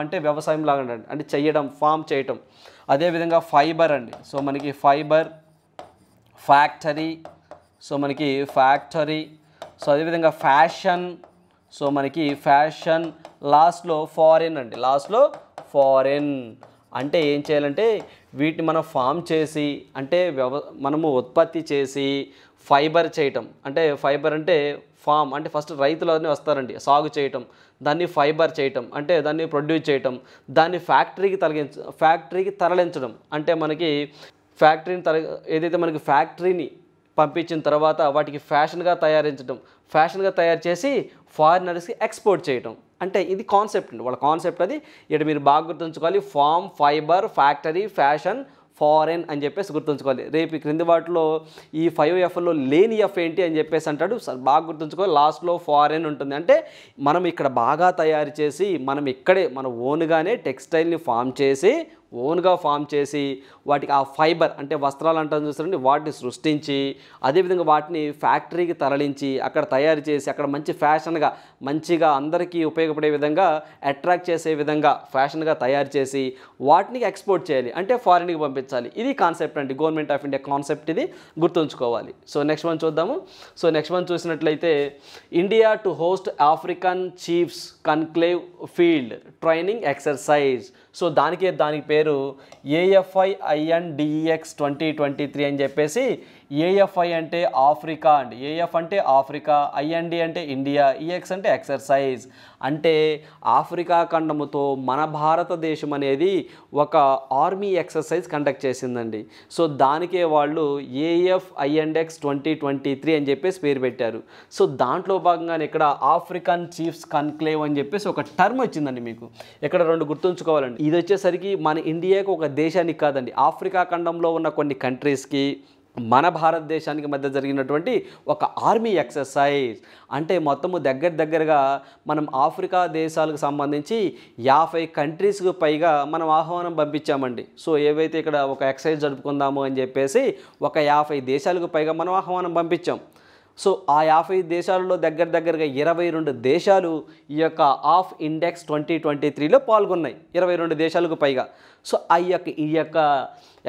అంటే వ్యవసాయం లాగా అంటే చేయడం, ఫామ్ చేయటం. అదేవిధంగా ఫైబర్ అండి. సో మనకి ఫైబర్, ఫ్యాక్టరీ, సో మనకి ఫ్యాక్టరీ. సో అదేవిధంగా ఫ్యాషన్, సో మనకి ఫ్యాషన్. లాస్ట్లో ఫారెన్ అండి. లాస్ట్లో ఫారెన్ అంటే ఏం చేయాలంటే వీటిని మనం ఫామ్ చేసి అంటే మనము ఉత్పత్తి చేసి ఫైబర్ చేయటం. అంటే ఫైబర్ అంటే ఫామ్ అంటే ఫస్ట్ రైతులన్నీ వస్తారండి, సాగు చేయటం, దాన్ని ఫైబర్ చేయటం అంటే దాన్ని ప్రొడ్యూస్ చేయటం, దాన్ని ఫ్యాక్టరీకి తరలించడం అంటే మనకి ఏదైతే మనకి ఫ్యాక్టరీని పంపించిన తర్వాత వాటికి ఫ్యాషన్గా తయారు చేసి ఫారినర్స్కి ఎక్స్పోర్ట్ చేయటం. అంటే ఇది కాన్సెప్ట్ అండి, వాళ్ళ కాన్సెప్ట్ అది. ఇక్కడ మీరు బాగా గుర్తుంచుకోవాలి. Farm, fibre, factory, fashion, foreign అని చెప్పేసి గుర్తుంచుకోవాలి. రేపు క్రింది వాటిలో ఈ 5Fలో లేని ఎఫ్ ఏంటి అని చెప్పేసి అంటాడు. బాగా గుర్తుంచుకోవాలి. లాస్ట్లో ఫారెన్ ఉంటుంది. అంటే మనం ఇక్కడ బాగా తయారు చేసి మనం ఇక్కడే మన ఓన్గానే టెక్స్టైల్ని ఓన్గా ఫామ్ చేసి వాటికి ఆ ఫైబర్ అంటే వస్త్రాలు అంటారు చూస్తారండి, వాటిని సృష్టించి అదేవిధంగా వాటిని ఫ్యాక్టరీకి తరలించి అక్కడ తయారు చేసి అక్కడ మంచి ఫ్యాషన్గా మంచిగా అందరికీ ఉపయోగపడే విధంగా అట్రాక్ట్ చేసే విధంగా ఫ్యాషన్గా తయారు చేసి వాటిని ఎక్స్పోర్ట్ చేయాలి, అంటే ఫారిన్కి పంపించాలి. ఇది కాన్సెప్ట్ అండి, గవర్నమెంట్ ఆఫ్ ఇండియా కాన్సెప్ట్ ఇది, గుర్తుంచుకోవాలి. సో నెక్స్ట్ వన్ చూద్దాము. సో నెక్స్ట్ వన్ చూసినట్లయితే India to host African chiefs conclave field training exercise. So దానికి పేరు AFI-INDEX 2023 అని చెప్పేసి. AFI అంటే ఆఫ్రికా అండి. AF అంటే ఆఫ్రికా, IND అంటే ఇండియా, EX అంటే ఎక్సర్సైజ్. అంటే ఆఫ్రికా ఖండముతో మన భారతదేశం అనేది ఒక ఆర్మీ ఎక్సర్సైజ్ కండక్ట్ చేసిందండి. సో దానికే వాళ్ళు AF-INDEX 2023 అని చెప్పేసి పేరు పెట్టారు. సో దాంట్లో భాగంగానే ఇక్కడ ఆఫ్రికన్ చీఫ్స్ కన్క్లేవ్ అని చెప్పేసి ఒక టర్మ్ వచ్చిందండి. మీకు ఇక్కడ 2 గుర్తుంచుకోవాలండి. ఇది వచ్చేసరికి మన ఇండియాకు ఒక దేశానికి కాదండి, ఆఫ్రికా ఖండంలో ఉన్న కొన్ని కంట్రీస్కి మన భారతదేశానికి మధ్య జరిగినటువంటి ఒక ఆర్మీ ఎక్సర్సైజ్. అంటే మొత్తము దగ్గరగా మనం ఆఫ్రికా దేశాలకు సంబంధించి 50 కంట్రీస్కు పైగా మనం ఆహ్వానం పంపించామండి. సో ఏవైతే ఇక్కడ ఒక ఎక్సర్సైజ్ జరుపుకుందాము అని చెప్పేసి ఒక 50 దేశాలకు పైగా మనం ఆహ్వానం పంపించాం. సో ఆ 50 దేశాలలో దగ్గరగా 22 దేశాలు ఈ యొక్క ఆఫ్ ఇండెక్స్ 2023లో పాల్గొన్నాయి, 22 దేశాలకు పైగా. సో ఈ యొక్క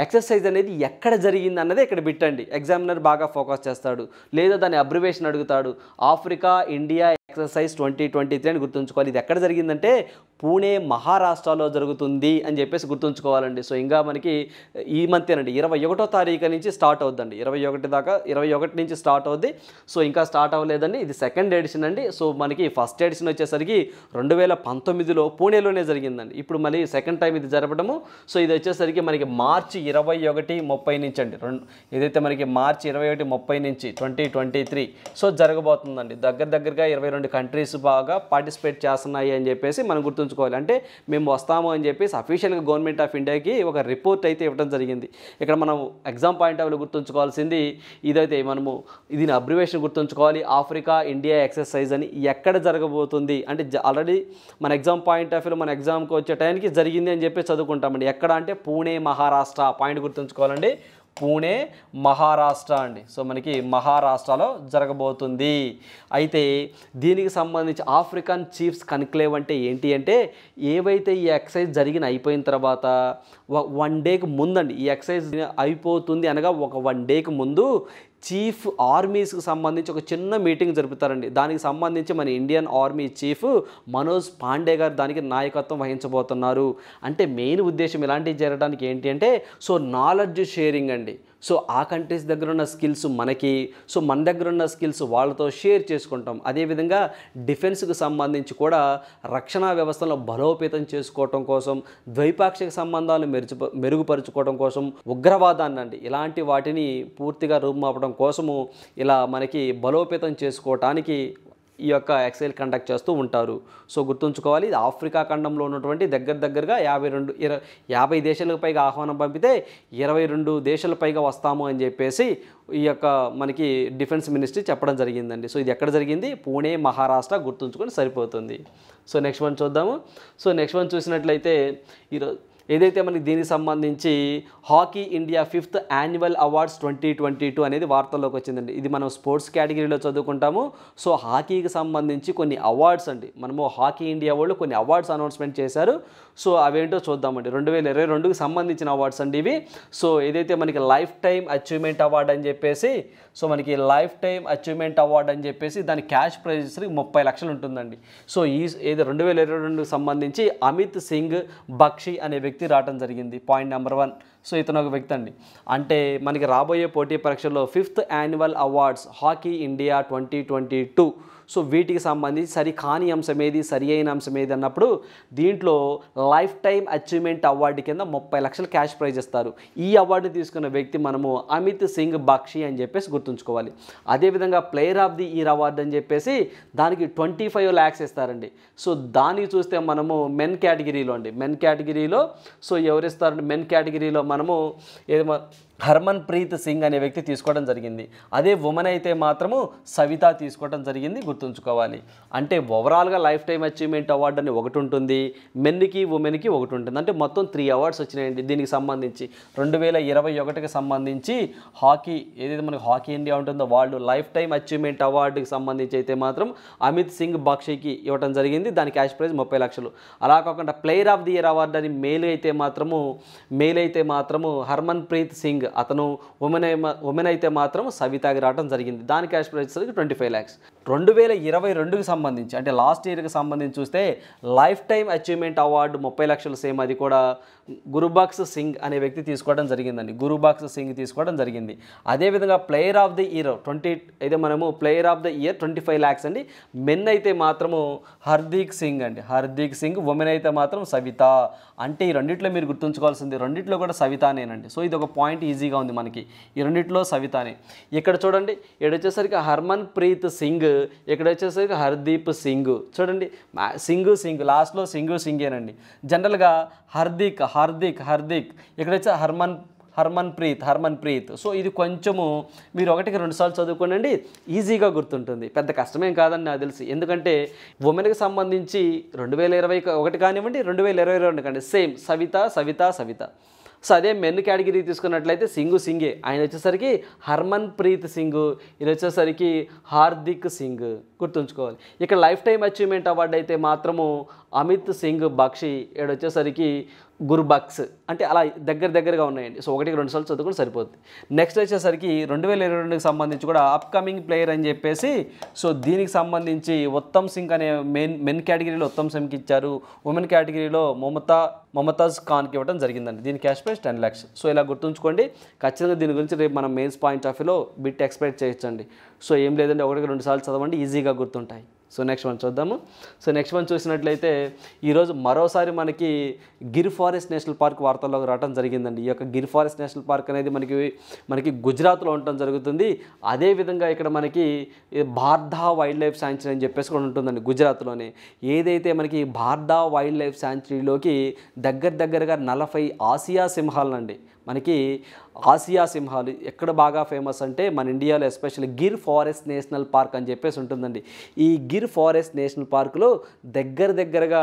ఎక్సర్సైజ్ అనేది ఎక్కడ జరిగింది అన్నది ఇక్కడ బిట్టండి. ఎగ్జామినర్ బాగా ఫోకస్ చేస్తాడు, లేదా దాని అబ్రివేషన్ అడుగుతాడు. ఆఫ్రికా ఇండియా ఎక్సర్సైజ్ 2023 అని గుర్తుంచుకోవాలి. ఇది ఎక్కడ జరిగిందంటే పూణే మహారాష్ట్రలో జరుగుతుంది అని చెప్పేసి గుర్తుంచుకోవాలండి. సో ఇంకా మనకి ఈ మంతేనండి 21వ తారీఖు నుంచి స్టార్ట్ అవుద్దండి. 21 దాకా 21 నుంచి స్టార్ట్ అవుద్ది. సో ఇంకా స్టార్ట్ అవ్వలేదండి. ఇది సెకండ్ ఎడిషన్ అండి. సో మనకి ఫస్ట్ ఎడిషన్ వచ్చేసరికి 2019లో పూణేలోనే జరిగిందండి. ఇప్పుడు మళ్ళీ సెకండ్ టైం ఇది జరపడము. సో ఇది వచ్చేసరికి మనకి మార్చి 21, 30 నుంచి అండి. ఏదైతే మనకి మార్చి 21, 30 నుంచి 2023 సో జరగబోతుందండి. దగ్గరగా 22 కంట్రీస్ బాగా పార్టిసిపేట్ చేస్తున్నాయి అని చెప్పేసి మనం గుర్తుంచుకోవాలి. అంటే మేము వస్తాము అని చెప్పేసి అఫీషియల్గా గవర్నమెంట్ ఆఫ్ ఇండియాకి ఒక రిపోర్ట్ అయితే ఇవ్వడం జరిగింది. ఇక్కడ మనం ఎగ్జామ్ పాయింట్ ఆఫ్ వ్యూ గుర్తుంచుకోవాల్సింది ఇదైతే మనము దీని అబ్రివేషన్ గుర్తుంచుకోవాలి. ఆఫ్రికా ఇండియా ఎక్సర్సైజ్ అని ఎక్కడ జరగబోతుంది అంటే ఆల్రెడీ మన ఎగ్జామ్ పాయింట్ ఆఫ్ వ్యూ మన ఎగ్జామ్కి వచ్చే టైంకి జరిగింది అని చెప్పి చదువుకుంటామండి. ఎక్కడ అంటే పూణే మహారాష్ట్ర. పాయింట్ గుర్తుంచుకోవాలండి, పూణే మహారాష్ట్ర అండి. సో మనకి మహారాష్ట్రలో జరగబోతుంది. అయితే దీనికి సంబంధించి ఆఫ్రికన్ చీఫ్స్ కన్క్లేవ్ అంటే ఏంటి అంటే ఏవైతే ఈ ఎక్సర్సైజ్ అయిపోయిన తర్వాత 1 డేకి ముందండి, ఈ ఎక్సర్సైజ్ అయిపోతుంది అనగా ఒక 1 డేకి ముందు చీఫ్ ఆర్మీస్కి సంబంధించి ఒక చిన్న మీటింగ్ జరుపుతారండి. దానికి సంబంధించి మన Indian army chief Manoj Pandey గారు దానికి నాయకత్వం వహించబోతున్నారు. అంటే మెయిన్ ఉద్దేశం ఇలాంటివి జరగడానికి ఏంటి అంటే సో నాలెడ్జ్ షేరింగ్ అండి. సో ఆ కంట్రీస్ దగ్గర ఉన్న స్కిల్స్ మనకి, సో మన దగ్గర ఉన్న స్కిల్స్ వాళ్ళతో షేర్ చేసుకుంటాం. అదేవిధంగా డిఫెన్స్కి సంబంధించి కూడా రక్షణ వ్యవస్థలో బలోపేతం చేసుకోవటం కోసం, ద్వైపాక్షిక సంబంధాలను మెరుగుపరుచుకోవడం కోసం, ఉగ్రవాదాన్ని అండి ఇలాంటి వాటిని పూర్తిగా రూపుమాపడం కోసము ఇలా మనకి బలోపేతం చేసుకోవటానికి ఈ యొక్క ఎక్సైజ్ కండక్ట్ చేస్తూ ఉంటారు. సో గుర్తుంచుకోవాలి, ఇది ఆఫ్రికా ఖండంలో ఉన్నటువంటి దగ్గరగా 50 దేశాలకు పైగా ఆహ్వానం పంపితే 22 దేశాల పైగా వస్తాము అని చెప్పేసి ఈ యొక్క మనకి డిఫెన్స్ మినిస్ట్రీ చెప్పడం జరిగిందండి. సో ఇది ఎక్కడ జరిగింది? పూణే మహారాష్ట్ర. గుర్తుంచుకొని సరిపోతుంది. సో నెక్స్ట్ వన్ చూద్దాము. సో నెక్స్ట్ వన్ చూసినట్లయితే ఈరోజు ఏదైతే మనకి దీనికి సంబంధించి hockey India 5th annual awards 2022 అనేది వార్తల్లోకి వచ్చిందండి. ఇది మనం స్పోర్ట్స్ కేటగిరీలో చదువుకుంటాము. సో హాకీకి సంబంధించి కొన్ని అవార్డ్స్ అండి, మనము హాకీ ఇండియా వాళ్ళు కొన్ని అవార్డ్స్ అనౌన్స్మెంట్ చేశారు. సో అవేంటో చూద్దామండి. 2022కి సంబంధించిన అవార్డ్స్ అండి ఇవి. సో ఏదైతే మనకి లైఫ్ టైమ్ అచీవ్మెంట్ అవార్డ్ అని చెప్పేసి, సో మనకి లైఫ్ టైమ్ అచీవ్మెంట్ అవార్డ్ అని చెప్పేసి దాని క్యాష్ ప్రైజ్ 30 లక్షలు ఉంటుందండి. సో ఏదో 2022కి సంబంధించి అమిత్ సింగ్ బక్షి అనే వ్యక్తి రావడం జరిగింది. Point number 1. సో ఇతను ఒక వ్యక్తి అండి. అంటే మనకి రాబోయే పోటీ పరీక్షల్లో 5th annual awards hockey India 2022 so వీటికి సంబంధించి సరికాని అంశం ఏది, సరి అయిన అంశం ఏది అన్నప్పుడు దీంట్లో లైఫ్ టైమ్ అచీవ్మెంట్ అవార్డు కింద 30 లక్షల క్యాష్ ప్రైజ్ ఇస్తారు. ఈ అవార్డు తీసుకున్న వ్యక్తి మనము అమిత్ సింగ్ బక్షి అని చెప్పేసి గుర్తుంచుకోవాలి. అదేవిధంగా player of the year award అని చెప్పేసి దానికి 25 lakhs ఇస్తారండి. సో దానికి చూస్తే మనము మెన్ కేటగిరీలో సో ఎవరిస్తారంటే మెన్ కేటగిరీలో మనము ఏదో హర్మన్ ప్రీత్ సింగ్ అనే వ్యక్తి తీసుకోవడం జరిగింది. అదే ఉమెన్ అయితే మాత్రము సవిత తీసుకోవడం జరిగింది. గుర్తుంచుకోవాలి. అంటే ఓవరాల్గా లైఫ్ టైమ్ అచీవ్మెంట్ అవార్డు అని ఒకటి ఉంటుంది, మెన్కి ఉమెన్కి ఒకటి ఉంటుంది. అంటే మొత్తం 3 అవార్డ్స్ వచ్చినాయండి దీనికి సంబంధించి. 2021కి సంబంధించి హాకీ ఏదైతే మనకి హాకీ ఇండియా ఉంటుందో వాళ్ళు లైఫ్ టైమ్ అచీవ్మెంట్ అవార్డుకి సంబంధించి అయితే మాత్రం అమిత్ సింగ్ బక్షికి ఇవ్వడం జరిగింది. దాని క్యాష్ ప్రైజ్ 30 లక్షలు. అలా కాకుండా player of the year award అని మేల్ అయితే మాత్రము హర్మన్ ప్రీత్ సింగ్ అతను, ఉమెన్ అయితే మాత్రం సవితాకి రావడం జరిగింది. దాని క్యాష్ ప్రైజ్ 25 lakhs. 2022కి సంబంధించి అంటే లాస్ట్ ఇయర్కి సంబంధించి చూస్తే లైఫ్ టైమ్ అచీవ్మెంట్ అవార్డు 30 లక్షలు సేమ్, అది కూడా గురుబక్ష్ సింగ్ అనే వ్యక్తి తీసుకోవడం జరిగిందండి. గురుబక్ష్ సింగ్ తీసుకోవడం జరిగింది. అదేవిధంగా ప్లేయర్ ఆఫ్ ది ఇయర్ అయితే మనము player of the year 25 lakhs అండి. మెన్ అయితే మాత్రము హర్దీక్ సింగ్, ఉమెన్ అయితే మాత్రం సవిత. అంటే ఈ రెండిట్లో మీరు గుర్తుంచుకోవాల్సింది, రెండిట్లో కూడా సవితానేనండి. సో ఇది ఒక పాయింట్ ఈజీగా ఉంది మనకి, ఈ రెండిట్లో సవితానే. ఇక్కడ చూడండి, ఇక్కడ వచ్చేసరికి హర్మన్ ప్రీత్ సింగ్, ఇక్కడ వచ్చేసరికి హర్దీప్ సింగ్. చూడండి సింగ్ లాస్ట్లో సింగేనండి. జనరల్గా హర్దీక్ ఇక్కడ వచ్చే హర్మన్ ప్రీత్. సో ఇది కొంచెము మీరు 1కి 2 సార్లు చదువుకోనండి, ఈజీగా గుర్తుంటుంది. పెద్ద కష్టమేం కాదని నాకు తెలిసి. ఎందుకంటే ఉమెన్కి సంబంధించి 2021 కానివ్వండి 2022 కానివ్వండి సేమ్ సవిత. సో అదే మెన్ కేటగిరీ తీసుకున్నట్లయితే సింగే, ఆయన వచ్చేసరికి హర్మన్ ప్రీత్ సింగ్, ఇది వచ్చేసరికి హార్దిక్ సింగ్. గుర్తుంచుకోవాలి. ఇక్కడ లైఫ్ టైమ్ అచీవ్మెంట్ అవార్డు అయితే మాత్రము అమిత్ సింగ్ బక్షి, ఇక్కడ వచ్చేసరికి గుర్బక్స్ అంటే అలా దగ్గరగా ఉన్నాయండి. సో 1-2 సార్లు చదువుకుంటే సరిపోతుంది. నెక్స్ట్ వచ్చేసరికి 2022కి సంబంధించి కూడా అప్కమింగ్ ప్లేయర్ అని చెప్పేసి సో దీనికి సంబంధించి ఉత్తమ్ సింగ్ అనే మెన్ కేటగిరీలో ఉత్తమ్ సింగ్కి ఇచ్చారు. ఉమెన్ కేటగిరీలో మమతాజ్ ఖాన్కి ఇవ్వడం జరిగిందండి. దీని క్యాష్ ప్రైస్ 10 lakhs. సో ఇలా గుర్తుంచుకోండి. ఖచ్చితంగా దీని గురించి రేపు మనం మెయిన్స్ పాయింట్ ఆఫ్ వ్యూలో బిట్ ఎక్స్పెక్ట్ చేయొచ్చండి. సో ఏం లేదండి, 1-2 సార్లు చదవండి, ఈజీగా గుర్తుంటాయి. సో నెక్స్ట్ వన్ చూద్దాము. సో నెక్స్ట్ వన్ చూసినట్లయితే ఈరోజు మరోసారి మనకి గిర్ ఫారెస్ట్ నేషనల్ పార్క్ వార్తల్లోకి రావడం జరిగిందండి. ఈ యొక్క గిర్ ఫారెస్ట్ నేషనల్ పార్క్ అనేది మనకి గుజరాత్లో ఉండటం జరుగుతుంది. అదేవిధంగా ఇక్కడ మనకి బార్దా వైల్డ్ లైఫ్ శాంచురీ అని చెప్పేసి కూడా ఉంటుందండి గుజరాత్లోనే. ఏదైతే మనకి బార్దా వైల్డ్ లైఫ్ శాంచురీలోకి దగ్గరగా 40 ఆసియా సింహాలనండి. మనకి ఆసియా సింహాలు ఎక్కడ బాగా ఫేమస్ అంటే మన ఇండియాలో especially Gir forest national park అని చెప్పేసి ఉంటుందండి. ఈ గిర్ ఫారెస్ట్ నేషనల్ పార్కులో దగ్గరగా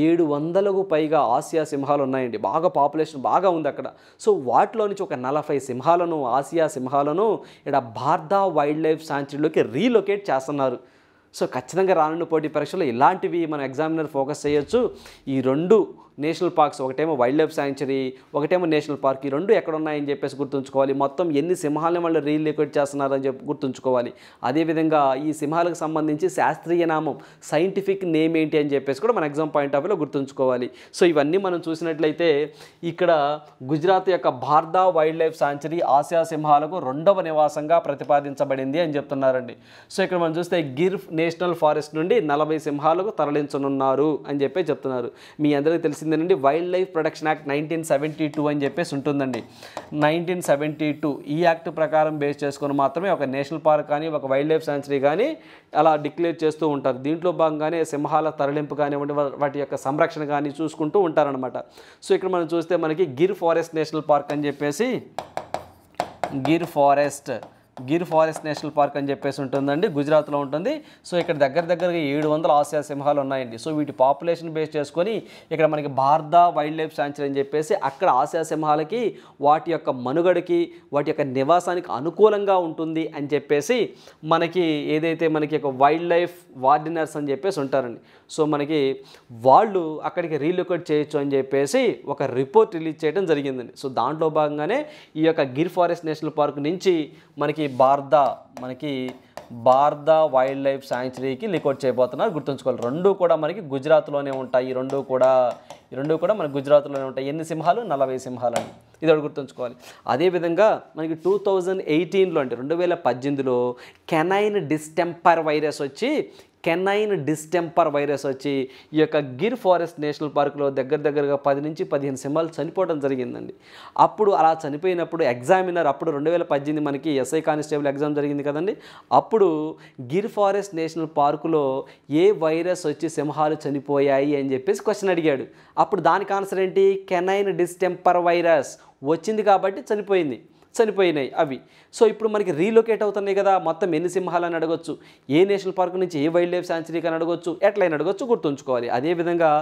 700కు పైగా ఆసియా సింహాలు ఉన్నాయండి. బాగా పాపులేషన్ బాగా ఉంది అక్కడ. సో వాటిలో నుంచి ఒక 40 సింహాలను, ఆసియా సింహాలను ఇక్కడ బార్దా వైల్డ్ లైఫ్ శాంచురీలోకి రీలొకేట్ చేస్తున్నారు. సో ఖచ్చితంగా రానున్న పోటీ పరీక్షలో ఇలాంటివి మన ఎగ్జామినర్ ఫోకస్ చేయొచ్చు. ఈ 2 నేషనల్ పార్క్స్, ఒకటేమో వైల్డ్ లైఫ్ శాంచురీ, ఒకటేమో నేషనల్ పార్క్, ఈ 2 ఎక్కడ ఉన్నాయని చెప్పేసి గుర్తుంచుకోవాలి. మొత్తం ఎన్ని సింహాలను వాళ్ళు రీలొకేట్ చేస్తున్నారని చెప్పి గుర్తుంచుకోవాలి. అదేవిధంగా ఈ సింహాలకు సంబంధించి శాస్త్రీయ నామం, సైంటిఫిక్ నేమ్ ఏంటి అని చెప్పేసి కూడా మన ఎగ్జామ్ పాయింట్ ఆఫ్ వ్యూలో గుర్తుంచుకోవాలి. సో ఇవన్నీ మనం చూసినట్లయితే ఇక్కడ గుజరాత్ యొక్క బార్దా వైల్డ్ లైఫ్ శాంచురీ ఆసియా సింహాలకు 2వ నివాసంగా ప్రతిపాదించబడింది అని చెప్తున్నారండి. సో ఇక్కడ మనం చూస్తే గిర్ నేషనల్ ఫారెస్ట్ నుండి 40 సింహాలకు తరలించనున్నారు అని చెప్పి చెప్తున్నారు. మీ అందరికీ తెలిసిందేనండి, వైల్డ్ లైఫ్ ప్రొటెక్షన్ యాక్ట్ 1972 అని చెప్పేసి ఉంటుందండి. 1972 ఈ యాక్ట్ ప్రకారం బేస్ చేసుకొని మాత్రమే ఒక నేషనల్ పార్క్ కానీ ఒక వైల్డ్ లైఫ్ శాంచురీ కానీ అలా డిక్లేర్ చేస్తూ ఉంటారు. దీంట్లో భాగంగానే సింహాల తరలింపు కానివ్వండి, వాటి యొక్క సంరక్షణ కానీ చూసుకుంటూ ఉంటారనమాట. సో ఇక్కడ మనం చూస్తే మనకి గిర్ ఫారెస్ట్ నేషనల్ పార్క్ అని చెప్పేసి గిర్ ఫారెస్ట్ నేషనల్ పార్క్ అని చెప్పేసి ఉంటుందండి, గుజరాత్లో ఉంటుంది. సో ఇక్కడ దగ్గరగా 700 ఆసియా సింహాలు ఉన్నాయండి. సో వీటి పాపులేషన్ బేస్ చేసుకొని ఇక్కడ మనకి బార్దా వైల్డ్ లైఫ్ శాంచురీ అని చెప్పేసి అక్కడ ఆసియా సింహాలకి వాటి యొక్క మనుగడకి, వాటి యొక్క నివాసానికి అనుకూలంగా ఉంటుంది అని చెప్పేసి మనకి ఏదైతే మనకి ఒక వైల్డ్ లైఫ్ వార్డినర్స్ అని చెప్పేసి ఉంటారండి. సో మనకి వాళ్ళు అక్కడికి రీలొకేట్ చేయొచ్చు అని చెప్పేసి ఒక రిపోర్ట్ రిలీజ్ చేయడం జరిగిందండి. సో దాంట్లో భాగంగానే ఈ యొక్క గిర్ ఫారెస్ట్ నేషనల్ పార్క్ నుంచి మనకి బార్దా వైల్డ్ లైఫ్ శాంచురీకి లికోట్ చేయబోతున్నారు. గుర్తుంచుకోవాలి, 2 కూడా మనకి గుజరాత్లోనే ఉంటాయి. ఈ రెండు కూడా మనకి గుజరాత్లోనే ఉంటాయి. ఎన్ని సింహాలు? 40 సింహాలు అండి. ఇది ఒకటి గుర్తుంచుకోవాలి. అదేవిధంగా మనకి 2018లో అంటే 2018లో కెనైన్ డిస్టెంపర్ వైరస్ వచ్చి ఈ యొక్క గిర్ ఫారెస్ట్ నేషనల్ పార్క్లో దగ్గరగా 10 నుంచి 15 సింహాలు చనిపోవడం జరిగిందండి. అప్పుడు అలా చనిపోయినప్పుడు ఎగ్జామినర్, అప్పుడు 2018 మనకి ఎస్ఐ కానిస్టేబుల్ ఎగ్జామ్ జరిగింది కదండి, అప్పుడు గిర్ ఫారెస్ట్ నేషనల్ పార్కులో ఏ వైరస్ వచ్చి సింహాలు చనిపోయాయి అని చెప్పేసి క్వశ్చన్ అడిగాడు. అప్పుడు దానికి ఆన్సర్ ఏంటి? కెనైన్ డిస్టెంపర్ వైరస్ వచ్చింది కాబట్టి చనిపోయినాయి అవి. సో ఇప్పుడు మనకి రీలొకేట్ అవుతున్నాయి కదా, మొత్తం ఎన్ని సింహాలు అని అడగొచ్చు, ఏ నేషనల్ పార్క్ నుంచి ఏ వైల్డ్ లైఫ్ శాంచురీకి అని అడగొచ్చు, ఎట్లయినా అడగొచ్చు, గుర్తుంచుకోవాలి. అదేవిధంగా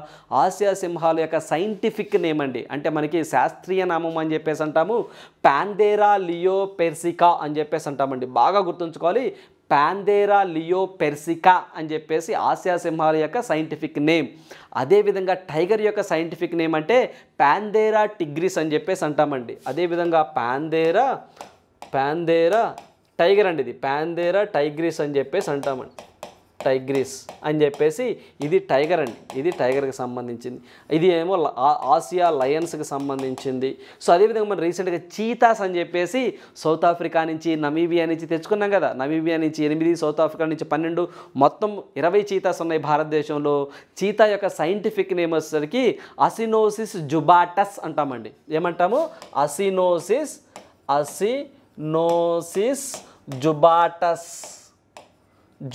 ఆసియా సింహాల యొక్క సైంటిఫిక్ నేమ్ అండి, అంటే మనకి శాస్త్రీయ నామం అని చెప్పేసి అంటాము, పాంథెరా లియోపెర్సికా అని చెప్పేసి అంటామండి. బాగా గుర్తుంచుకోవాలి, పాంథెరా లియోపెర్సికా అని చెప్పేసి ఆసియా సింహాల యొక్క సైంటిఫిక్ నేమ్. అదేవిధంగా టైగర్ యొక్క సైంటిఫిక్ నేమ్ అంటే పాంథెరా టిగ్రిస్ అని చెప్పేసి అంటామండి. అదేవిధంగా పాంథెరా టైగర్ అండి, ఇది పాంథెరా టైగ్రిస్ అని చెప్పేసి అంటామండి. టైగ్రిస్ అని చెప్పేసి ఇది టైగర్ అండి, ఇది టైగర్కి సంబంధించింది. ఇది ఏమో ఆసియా లయన్స్కి సంబంధించింది. సో అదేవిధంగా మనం రీసెంట్గా చీతాస్ అని చెప్పేసి సౌత్ ఆఫ్రికా నుంచి, నమీబియా నుంచి తెచ్చుకున్నాం కదా. నమీబియా నుంచి 8, సౌత్ ఆఫ్రికా నుంచి 12, మొత్తం 20 చీతాస్ ఉన్నాయి భారతదేశంలో. చీతా యొక్క సైంటిఫిక్ నేమ్ వచ్చేసరికి అసినోసిస్ జుబాటస్ అంటామండి. ఏమంటాము? అసినోసిస్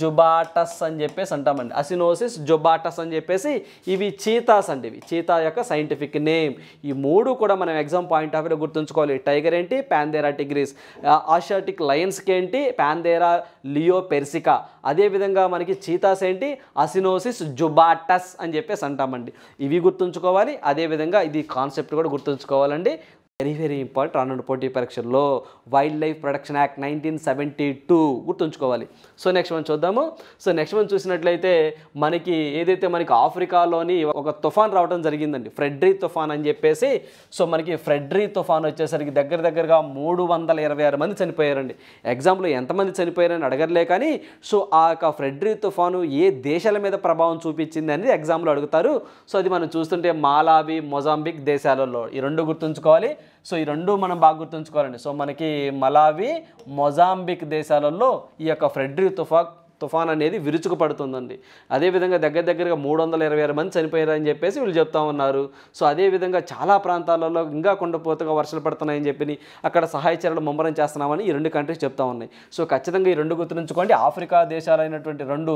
జుబాటస్ అని చెప్పేసి అంటామండి. అసినోసిస్ జుబాటస్ అని చెప్పేసి ఇవి చీతాస్ అండి, ఇవి చీతా యొక్క సైంటిఫిక్ నేమ్. ఈ 3 కూడా మనం ఎగ్జామ్ పాయింట్ ఆఫ్ వ్యూలో గుర్తుంచుకోవాలి. టైగర్ ఏంటి? Panthera Tigris. ఆసియాటిక్ లయన్స్కి ఏంటి? పాంథెరా లియోపెర్సికా. అదేవిధంగా మనకి చీతాస్ ఏంటి? అసినోసిస్ జుబాటస్ అని చెప్పేసి అంటామండి. ఇవి గుర్తుంచుకోవాలి. అదేవిధంగా ఇది కాన్సెప్ట్ కూడా గుర్తుంచుకోవాలండి. వెరీ వెరీ ఇంపార్టెంట్ రానున్న పోటీ పరీక్షల్లో వైల్డ్ లైఫ్ ప్రొటెక్షన్ యాక్ట్ 1972 గుర్తుంచుకోవాలి. సో నెక్స్ట్ మనం చూద్దాము. సో నెక్స్ట్ మనం చూసినట్లయితే మనకి ఏదైతే మనకి ఆఫ్రికాలోని ఒక తుఫాన్ రావడం జరిగిందండి, ఫ్రెడ్రీ తుఫాన్ అని చెప్పేసి. సో మనకి ఫ్రెడ్రీ తుఫాన్ వచ్చేసరికి దగ్గరగా 326 మంది చనిపోయారండి. ఎగ్జాంపుల్ ఎంతమంది చనిపోయారని అడగర్లే కానీ సో ఆ యొక్క ఫ్రెడ్రీ తుఫాను ఏ దేశాల మీద ప్రభావం చూపించింది అనేది ఎగ్జామ్లో అడుగుతారు. సో అది మనం చూస్తుంటే మాలావి, మొజాంబిక్ దేశాలలో ఈ రెండు గుర్తుంచుకోవాలి. సో ఈ రెండు మనం బాగా గుర్తుంచుకోవాలండి. సో మనకి మలావి, మొజాంబిక్ దేశాలలో ఈ యొక్క ఫ్రెడ్రీ తుఫాన్ అనేది విరుచుకుపడుతుందండి. అదేవిధంగా దగ్గరగా 326 మంది చనిపోయారని చెప్పేసి వీళ్ళు చెప్తా ఉన్నారు. సో అదేవిధంగా చాలా ప్రాంతాలలో ఇంకా కొండపోతగా వర్షాలు పడుతున్నాయని చెప్పి అక్కడ సహాయ చర్యలు ముమ్మరం చేస్తున్నామని ఈ రెండు కంట్రీస్ చెప్తా ఉన్నాయి. సో ఖచ్చితంగా ఈ రెండు గుర్తుంచుకోండి. ఆఫ్రికా దేశాలైనటువంటి రెండు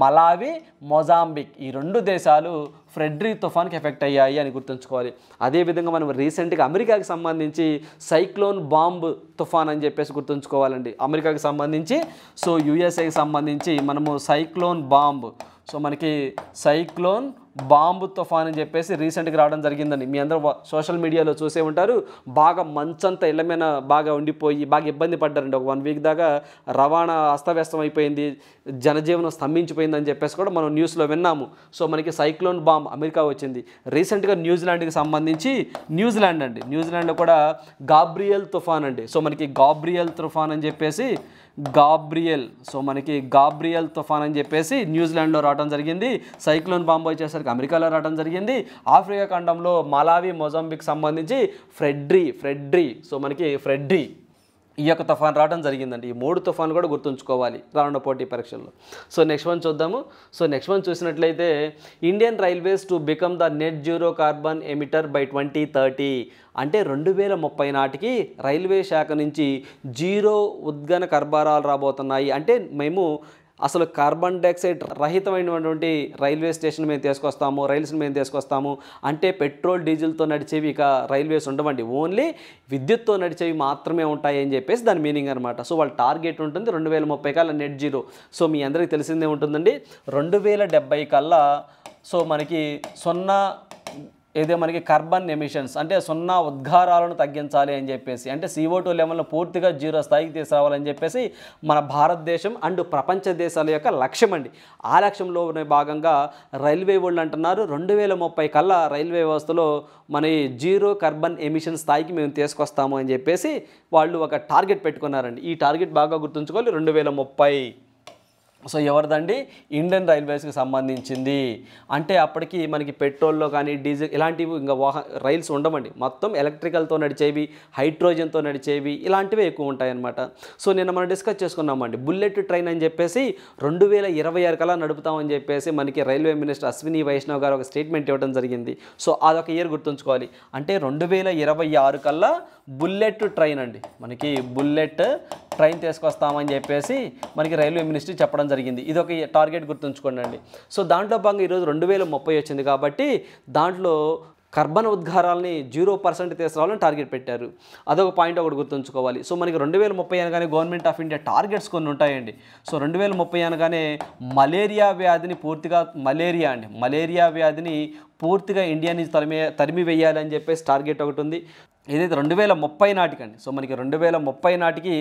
మలావి, మొజాంబిక్ ఈ రెండు దేశాలు ఫ్రెడ్రీ తుఫాన్కి ఎఫెక్ట్ అయ్యాయి అని గుర్తుంచుకోవాలి. అదేవిధంగా మనం రీసెంట్గా అమెరికాకి సంబంధించి సైక్లోన్ బాంబ్ తుఫాన్ అని చెప్పేసి గుర్తుంచుకోవాలండి. అమెరికాకి సంబంధించి సో యుఎస్ఏకి సంబంధించి మనము సైక్లోన్ బాంబ్, సో మనకి సైక్లోన్ బాంబు తుఫాన్ అని చెప్పేసి రీసెంట్గా రావడం జరిగిందండి. మీ అందరూ సోషల్ మీడియాలో చూసే ఉంటారు. బాగా మంచంతా ఇళ్ళ మీద బాగా ఉండిపోయి బాగా ఇబ్బంది పడ్డారండి. ఒక 1 వీక్ దాకా రవాణా అస్తవ్యస్తం అయిపోయింది, జనజీవనం స్తంభించిపోయిందని చెప్పేసి కూడా మనం న్యూస్లో విన్నాము. సో మనకి సైక్లోన్ బాంబ్ అమెరికా వచ్చింది. రీసెంట్గా న్యూజిలాండ్కి సంబంధించి న్యూజిలాండ్లో కూడా గాబ్రియల్ తుఫాన్ అండి. సో మనకి గాబ్రియల్ తుఫాన్ అని చెప్పేసి గాబ్రియల్ తుఫాన్ అని చెప్పేసి న్యూజిలాండ్లో రావడం జరిగింది. సైక్లోన్ బాంబు వచ్చేసరికి అమెరికాలో రావడం జరిగింది. ఆఫ్రికా ఖండంలో మలావి, మొజాంబిక్ సంబంధించి ఫ్రెడ్రీ సో మనకి ఫ్రెడ్రీ ఈ యొక్క తుఫాన్ రావడం జరిగిందండి. ఈ 3 తుఫాన్లు కూడా గుర్తుంచుకోవాలి రానున్న పోటీ పరీక్షల్లో. సో నెక్స్ట్ వన్ చూద్దాము. సో నెక్స్ట్ వన్ చూసినట్లయితే Indian railways to become the net zero carbon emitter by 2030 అంటే 2030 నాటికి రైల్వే శాఖ నుంచి జీరో ఉద్గాన కర్బనాలు రాబోతున్నాయి. అంటే మేము అసలు కార్బన్ డైఆక్సైడ్ రహితమైనటువంటి రైల్వే స్టేషన్ మేము తీసుకొస్తాము, రైల్స్ని మేము తీసుకొస్తాము. అంటే పెట్రోల్ డీజిల్తో నడిచేవి ఇక రైల్వేస్ ఉండవండి, ఓన్లీ విద్యుత్తో నడిచేవి మాత్రమే ఉంటాయి అని చెప్పేసి దాని మీనింగ్ అనమాట. సో వాళ్ళ టార్గెట్ ఉంటుంది 2030 కల్లా నెట్ జీరో. సో మీ అందరికీ తెలిసిందే ఉంటుందండి 2070 కల్లా సో మనకి మనకి కార్బన్ ఎమిషన్స్ అంటే 0 ఉద్గారాలను తగ్గించాలి అని చెప్పేసి, అంటే CO2 లెవెల్ను పూర్తిగా జీరో స్థాయికి తీసుకురావాలని చెప్పేసి మన భారతదేశం అండ్ ప్రపంచ దేశాల యొక్క లక్ష్యం అండి. ఆ లక్ష్యంలోనే భాగంగా రైల్వే వాళ్ళు అంటున్నారు 2030 కల్లా రైల్వే వ్యవస్థలో మన జీరో కార్బన్ ఎమిషన్ స్థాయికి మేము తీసుకొస్తాము అని చెప్పేసి వాళ్ళు ఒక టార్గెట్ పెట్టుకున్నారండి. ఈ టార్గెట్ బాగా గుర్తుంచుకోవాలి 2030. సో ఎవరిదండి? ఇండియన్ రైల్వేస్కి సంబంధించింది. అంటే అప్పటికి మనకి పెట్రోల్లో కానీ డీజిల్ ఇలాంటివి ఇంకా రైల్స్ ఉండవండి, మొత్తం ఎలక్ట్రికల్తో నడిచేవి, హైడ్రోజన్తో నడిచేవి ఇలాంటివి ఎక్కువ ఉంటాయన్నమాట. సో నిన్న మనం డిస్కస్ చేసుకున్నామండి బుల్లెట్ ట్రైన్ అని చెప్పేసి 2026 కల్లా నడుపుతామని చెప్పేసి మనకి రైల్వే మినిస్టర్ అశ్విని వైష్ణవ్ గారు ఒక స్టేట్మెంట్ ఇవ్వడం జరిగింది. సో అదొక ఇయర్ గుర్తుంచుకోవాలి. అంటే 2026 కల్లా బుల్లెట్ ట్రైన్ అండి, మనకి బుల్లెట్ ట్రైన్ తీసుకొస్తామని చెప్పేసి మనకి రైల్వే మినిస్ట్రీ చెప్పడం జరిగింది. ఇది ఒక టార్గెట్ గుర్తుంచుకోండి అండి. సో దాంట్లో భాగంగా ఈరోజు 2030 వచ్చింది కాబట్టి దాంట్లో కార్బన్ ఉద్గారాలని 0% తీసుకురావాలని టార్గెట్ పెట్టారు. అదొక పాయింట్ ఒకటి గుర్తుంచుకోవాలి. సో మనకి 2030 అనగానే గవర్నమెంట్ ఆఫ్ ఇండియా టార్గెట్స్ కొన్ని ఉంటాయండి. సో 2030 అనగానే మలేరియా వ్యాధిని పూర్తిగా ఇండియా నుంచి తరిమి వేయాలని చెప్పేసి టార్గెట్ ఒకటి ఉంది. ఏదైతే 2030 నాటికండి. సో మనకి 2030 నాటికి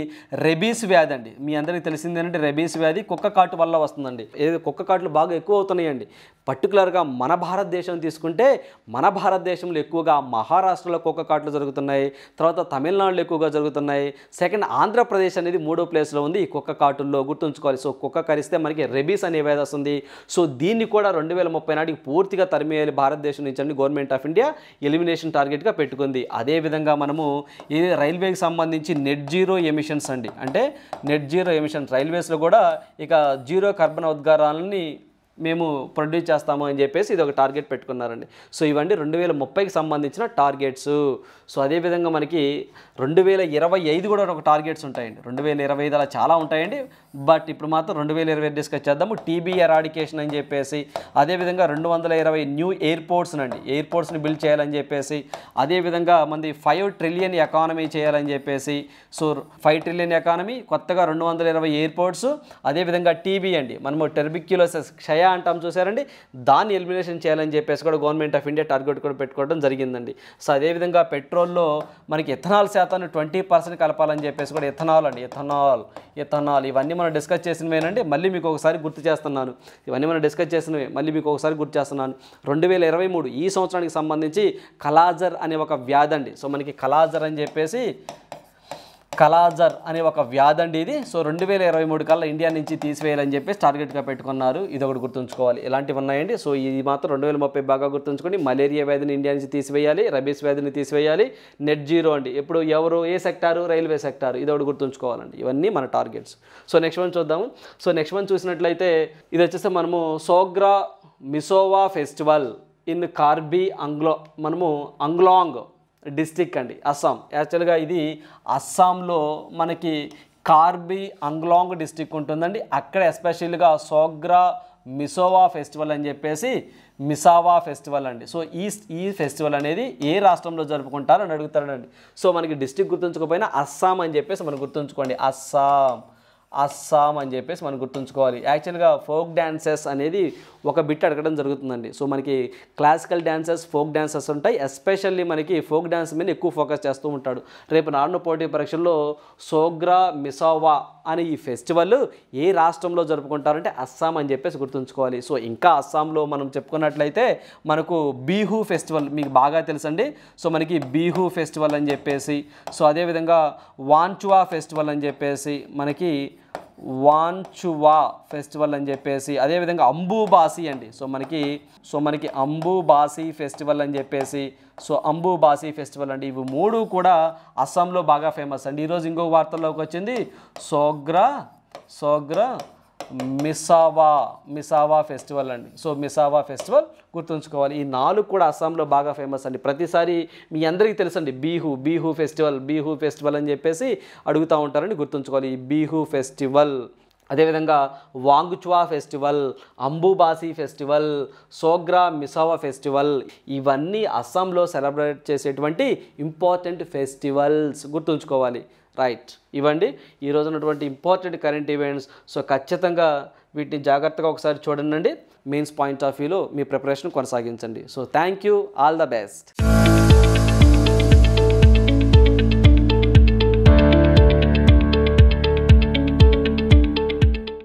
రెబీస్ వ్యాధి అండి. మీ అందరికీ తెలిసిందేంటంటే రెబీస్ వ్యాధి కుక్క కాటు వల్ల వస్తుందండి. ఏదైతే కుక్క కాట్లు బాగా ఎక్కువ అవుతున్నాయండి. పర్టికులర్గా మన భారతదేశం తీసుకుంటే మన భారతదేశంలో ఎక్కువగా మహారాష్ట్రలో కుక్క కాట్లు జరుగుతున్నాయి, తర్వాత తమిళనాడులో ఎక్కువగా జరుగుతున్నాయి, సెకండ్ ఆంధ్రప్రదేశ్ అనేది 3వ ప్లేస్లో ఉంది ఈ కుక్క కాటుల్లో గుర్తుంచుకోవాలి. సో కుక్క కరిస్తే మనకి రెబీస్ అనే వ్యాధి వస్తుంది. సో దీన్ని కూడా 2030 నాటికి పూర్తిగా తరిమేయాలి భారతదేశం నుంచి అని గవర్నమెంట్ ఆఫ్ ఇండియా ఎలిమినేషన్ టార్గెట్గా పెట్టుకుంది. అదేవిధంగా మనము ఇది రైల్వేకి సంబంధించి నెట్ జీరో ఎమిషన్స్ అండి, అంటే నెట్ జీరో ఎమిషన్స్ రైల్వేస్లో కూడా ఇక జీరో కార్బన్ ఉద్గారాలని మేము ప్రొడ్యూస్ చేస్తాము అని చెప్పేసి ఇది ఒక టార్గెట్ పెట్టుకున్నారండి. సో ఇవన్నీ 2030కి సంబంధించిన టార్గెట్స్. సో అదేవిధంగా మనకి 2025 కూడా ఒక టార్గెట్స్ ఉంటాయండి. 2025 అలా చాలా ఉంటాయండి, బట్ ఇప్పుడు మాత్రం 2025 డిస్కస్ చేద్దాము. టీబీ ఎరాడికేషన్ అని చెప్పేసి, అదేవిధంగా 220 న్యూ ఎయిర్పోర్ట్స్ని బిల్డ్ చేయాలని చెప్పేసి, అదేవిధంగా మనది 5 ట్రిలియన్ ఎకానమీ చేయాలని చెప్పేసి. సో 5 ట్రిలియన్ ఎకానమీ, కొత్తగా 220 ఎయిర్పోర్ట్స్, అదేవిధంగా టీబీ అండి, మనము టెర్బిక్యులోసిస్ క్షయ అంటాం చూసారండి, దాన్ని ఎలిమినేషన్ చేయాలని చెప్పేసి కూడా గవర్నమెంట్ ఆఫ్ ఇండియా టార్గెట్ కూడా పెట్టుకోవడం జరిగిందండి. సో అదేవిధంగా పెట్రోల్లో మనకి ఎథనాల్ శాతాన్ని 20% కలపాలని చెప్పేసి కూడా ఎథనాల్ అండి, ఎథనాల్ ఇవన్నీ మనం డిస్కస్ చేసినవేనండి. మళ్ళీ మీకు ఒకసారి గుర్తు చేస్తున్నాను, ఇవన్నీ మనం డిస్కస్ చేసినవే, మళ్ళీ మీకు ఒకసారి గుర్తు చేస్తున్నాను. 2023 ఈ సంవత్సరానికి సంబంధించి కలాజర్ అనే ఒక వ్యాధి అండి. సో మనకి కలాజర్ అనే ఒక వ్యాధి అండి ఇది. సో 2023 కల్లా ఇండియా నుంచి తీసివేయాలని చెప్పేసి టార్గెట్గా పెట్టుకున్నారు. ఇది ఒకటి గుర్తుంచుకోవాలి. ఇలాంటివి ఉన్నాయండి. సో ఇది మాత్రం 2030 బాగా గుర్తుంచుకోండి. మలేరియా వ్యాధిని ఇండియా నుంచి తీసివేయాలి, రబీస్ వ్యాధిని తీసివేయాలి, నెట్ జీరో అండి. ఎప్పుడు ఏ సెక్టారు, రైల్వే సెక్టారు, ఇది ఒకటి గుర్తుంచుకోవాలండి. ఇవన్నీ మన టార్గెట్స్. సో నెక్స్ట్ వన్ చూద్దాము. సో నెక్స్ట్ వన్ చూసినట్లయితే ఇది వచ్చేసి మనము Sogra Misowa festival in Karbi Anglong district అండి, అస్సాం. యాక్చువల్గా ఇది అస్సాంలో మనకి కార్బీ అంగ్లాంగ్ డిస్టిక్ ఉంటుందండి. అక్కడ ఎస్పెషల్గా సోగ్రా మిసోవా ఫెస్టివల్ అని చెప్పేసి మిసావా ఫెస్టివల్ అండి. సో ఈ ఫెస్టివల్ అనేది ఏ రాష్ట్రంలో జరుపుకుంటారో అని అడుగుతారండి. సో మనకి డిస్టిక్ గుర్తుంచుకోకపోయినా అస్సాం అని చెప్పేసి మనం గుర్తుంచుకోండి, అస్సాం అని చెప్పేసి మనం గుర్తుంచుకోవాలి. యాక్చువల్గా ఫోక్ డ్యాన్సెస్ అనేది ఒక బిట్ అడగడం జరుగుతుందండి. సో మనకి క్లాసికల్ డ్యాన్సెస్, ఫోక్ డ్యాన్సెస్ ఉంటాయి. ఎస్పెషల్లీ మనకి ఫోక్ డ్యాన్స్ మీద ఎక్కువ ఫోకస్ చేస్తూ ఉంటాడు. రేపు రానున్న పోటీ పరీక్షల్లో సోగ్రా మిసావా అని ఈ ఫెస్టివల్ ఏ రాష్ట్రంలో జరుపుకుంటారంటే అస్సాం అని చెప్పేసి గుర్తుంచుకోవాలి. సో ఇంకా అస్సాంలో మనం చెప్పుకున్నట్లయితే మనకు బీహూ ఫెస్టివల్ మీకు బాగా తెలుసండి. సో మనకి బీహూ ఫెస్టివల్ అని చెప్పేసి, సో అదేవిధంగా వాంచువా ఫెస్టివల్ అని చెప్పేసి, మనకి వాంచువా ఫెస్టివల్ అని చెప్పేసి, అదేవిధంగా అంబుబాసి అండి. సో మనకి అంబుబాసి ఫెస్టివల్ అని చెప్పేసి, సో అంబుబాసి ఫెస్టివల్ అండి. ఇవి మూడు కూడా అస్సాంలో బాగా ఫేమస్ అండి. ఈరోజు ఇంకొక వార్తల్లోకి వచ్చింది సోగ్రా మిసావా ఫెస్టివల్ అండి. సో మిసావా ఫెస్టివల్ గుర్తుంచుకోవాలి. ఈ 4 కూడా అస్సాంలో బాగా ఫేమస్ అండి. ప్రతిసారి మీ అందరికీ తెలుసండి బీహూ ఫెస్టివల్ అని చెప్పేసి అడుగుతూ ఉంటారని గుర్తుంచుకోవాలి. ఈ బీహూ ఫెస్టివల్, అదేవిధంగా వాంగ్చువా ఫెస్టివల్, అంబుబాసి ఫెస్టివల్, సోగ్రా మిసావా ఫెస్టివల్, ఇవన్నీ అస్సాంలో సెలబ్రేట్ చేసేటువంటి ఇంపార్టెంట్ ఫెస్టివల్స్ గుర్తుంచుకోవాలి. రైట్, ఇవ్వండి ఈరోజు ఉన్నటువంటి ఇంపార్టెంట్ కరెంట్ ఈవెంట్స్. సో ఖచ్చితంగా వీటిని జాగ్రత్తగా ఒకసారి చూడండి. మెయిన్స్ పాయింట్ ఆఫ్ వ్యూలో మీ ప్రిపరేషన్ కొనసాగించండి. So thank you, all the best.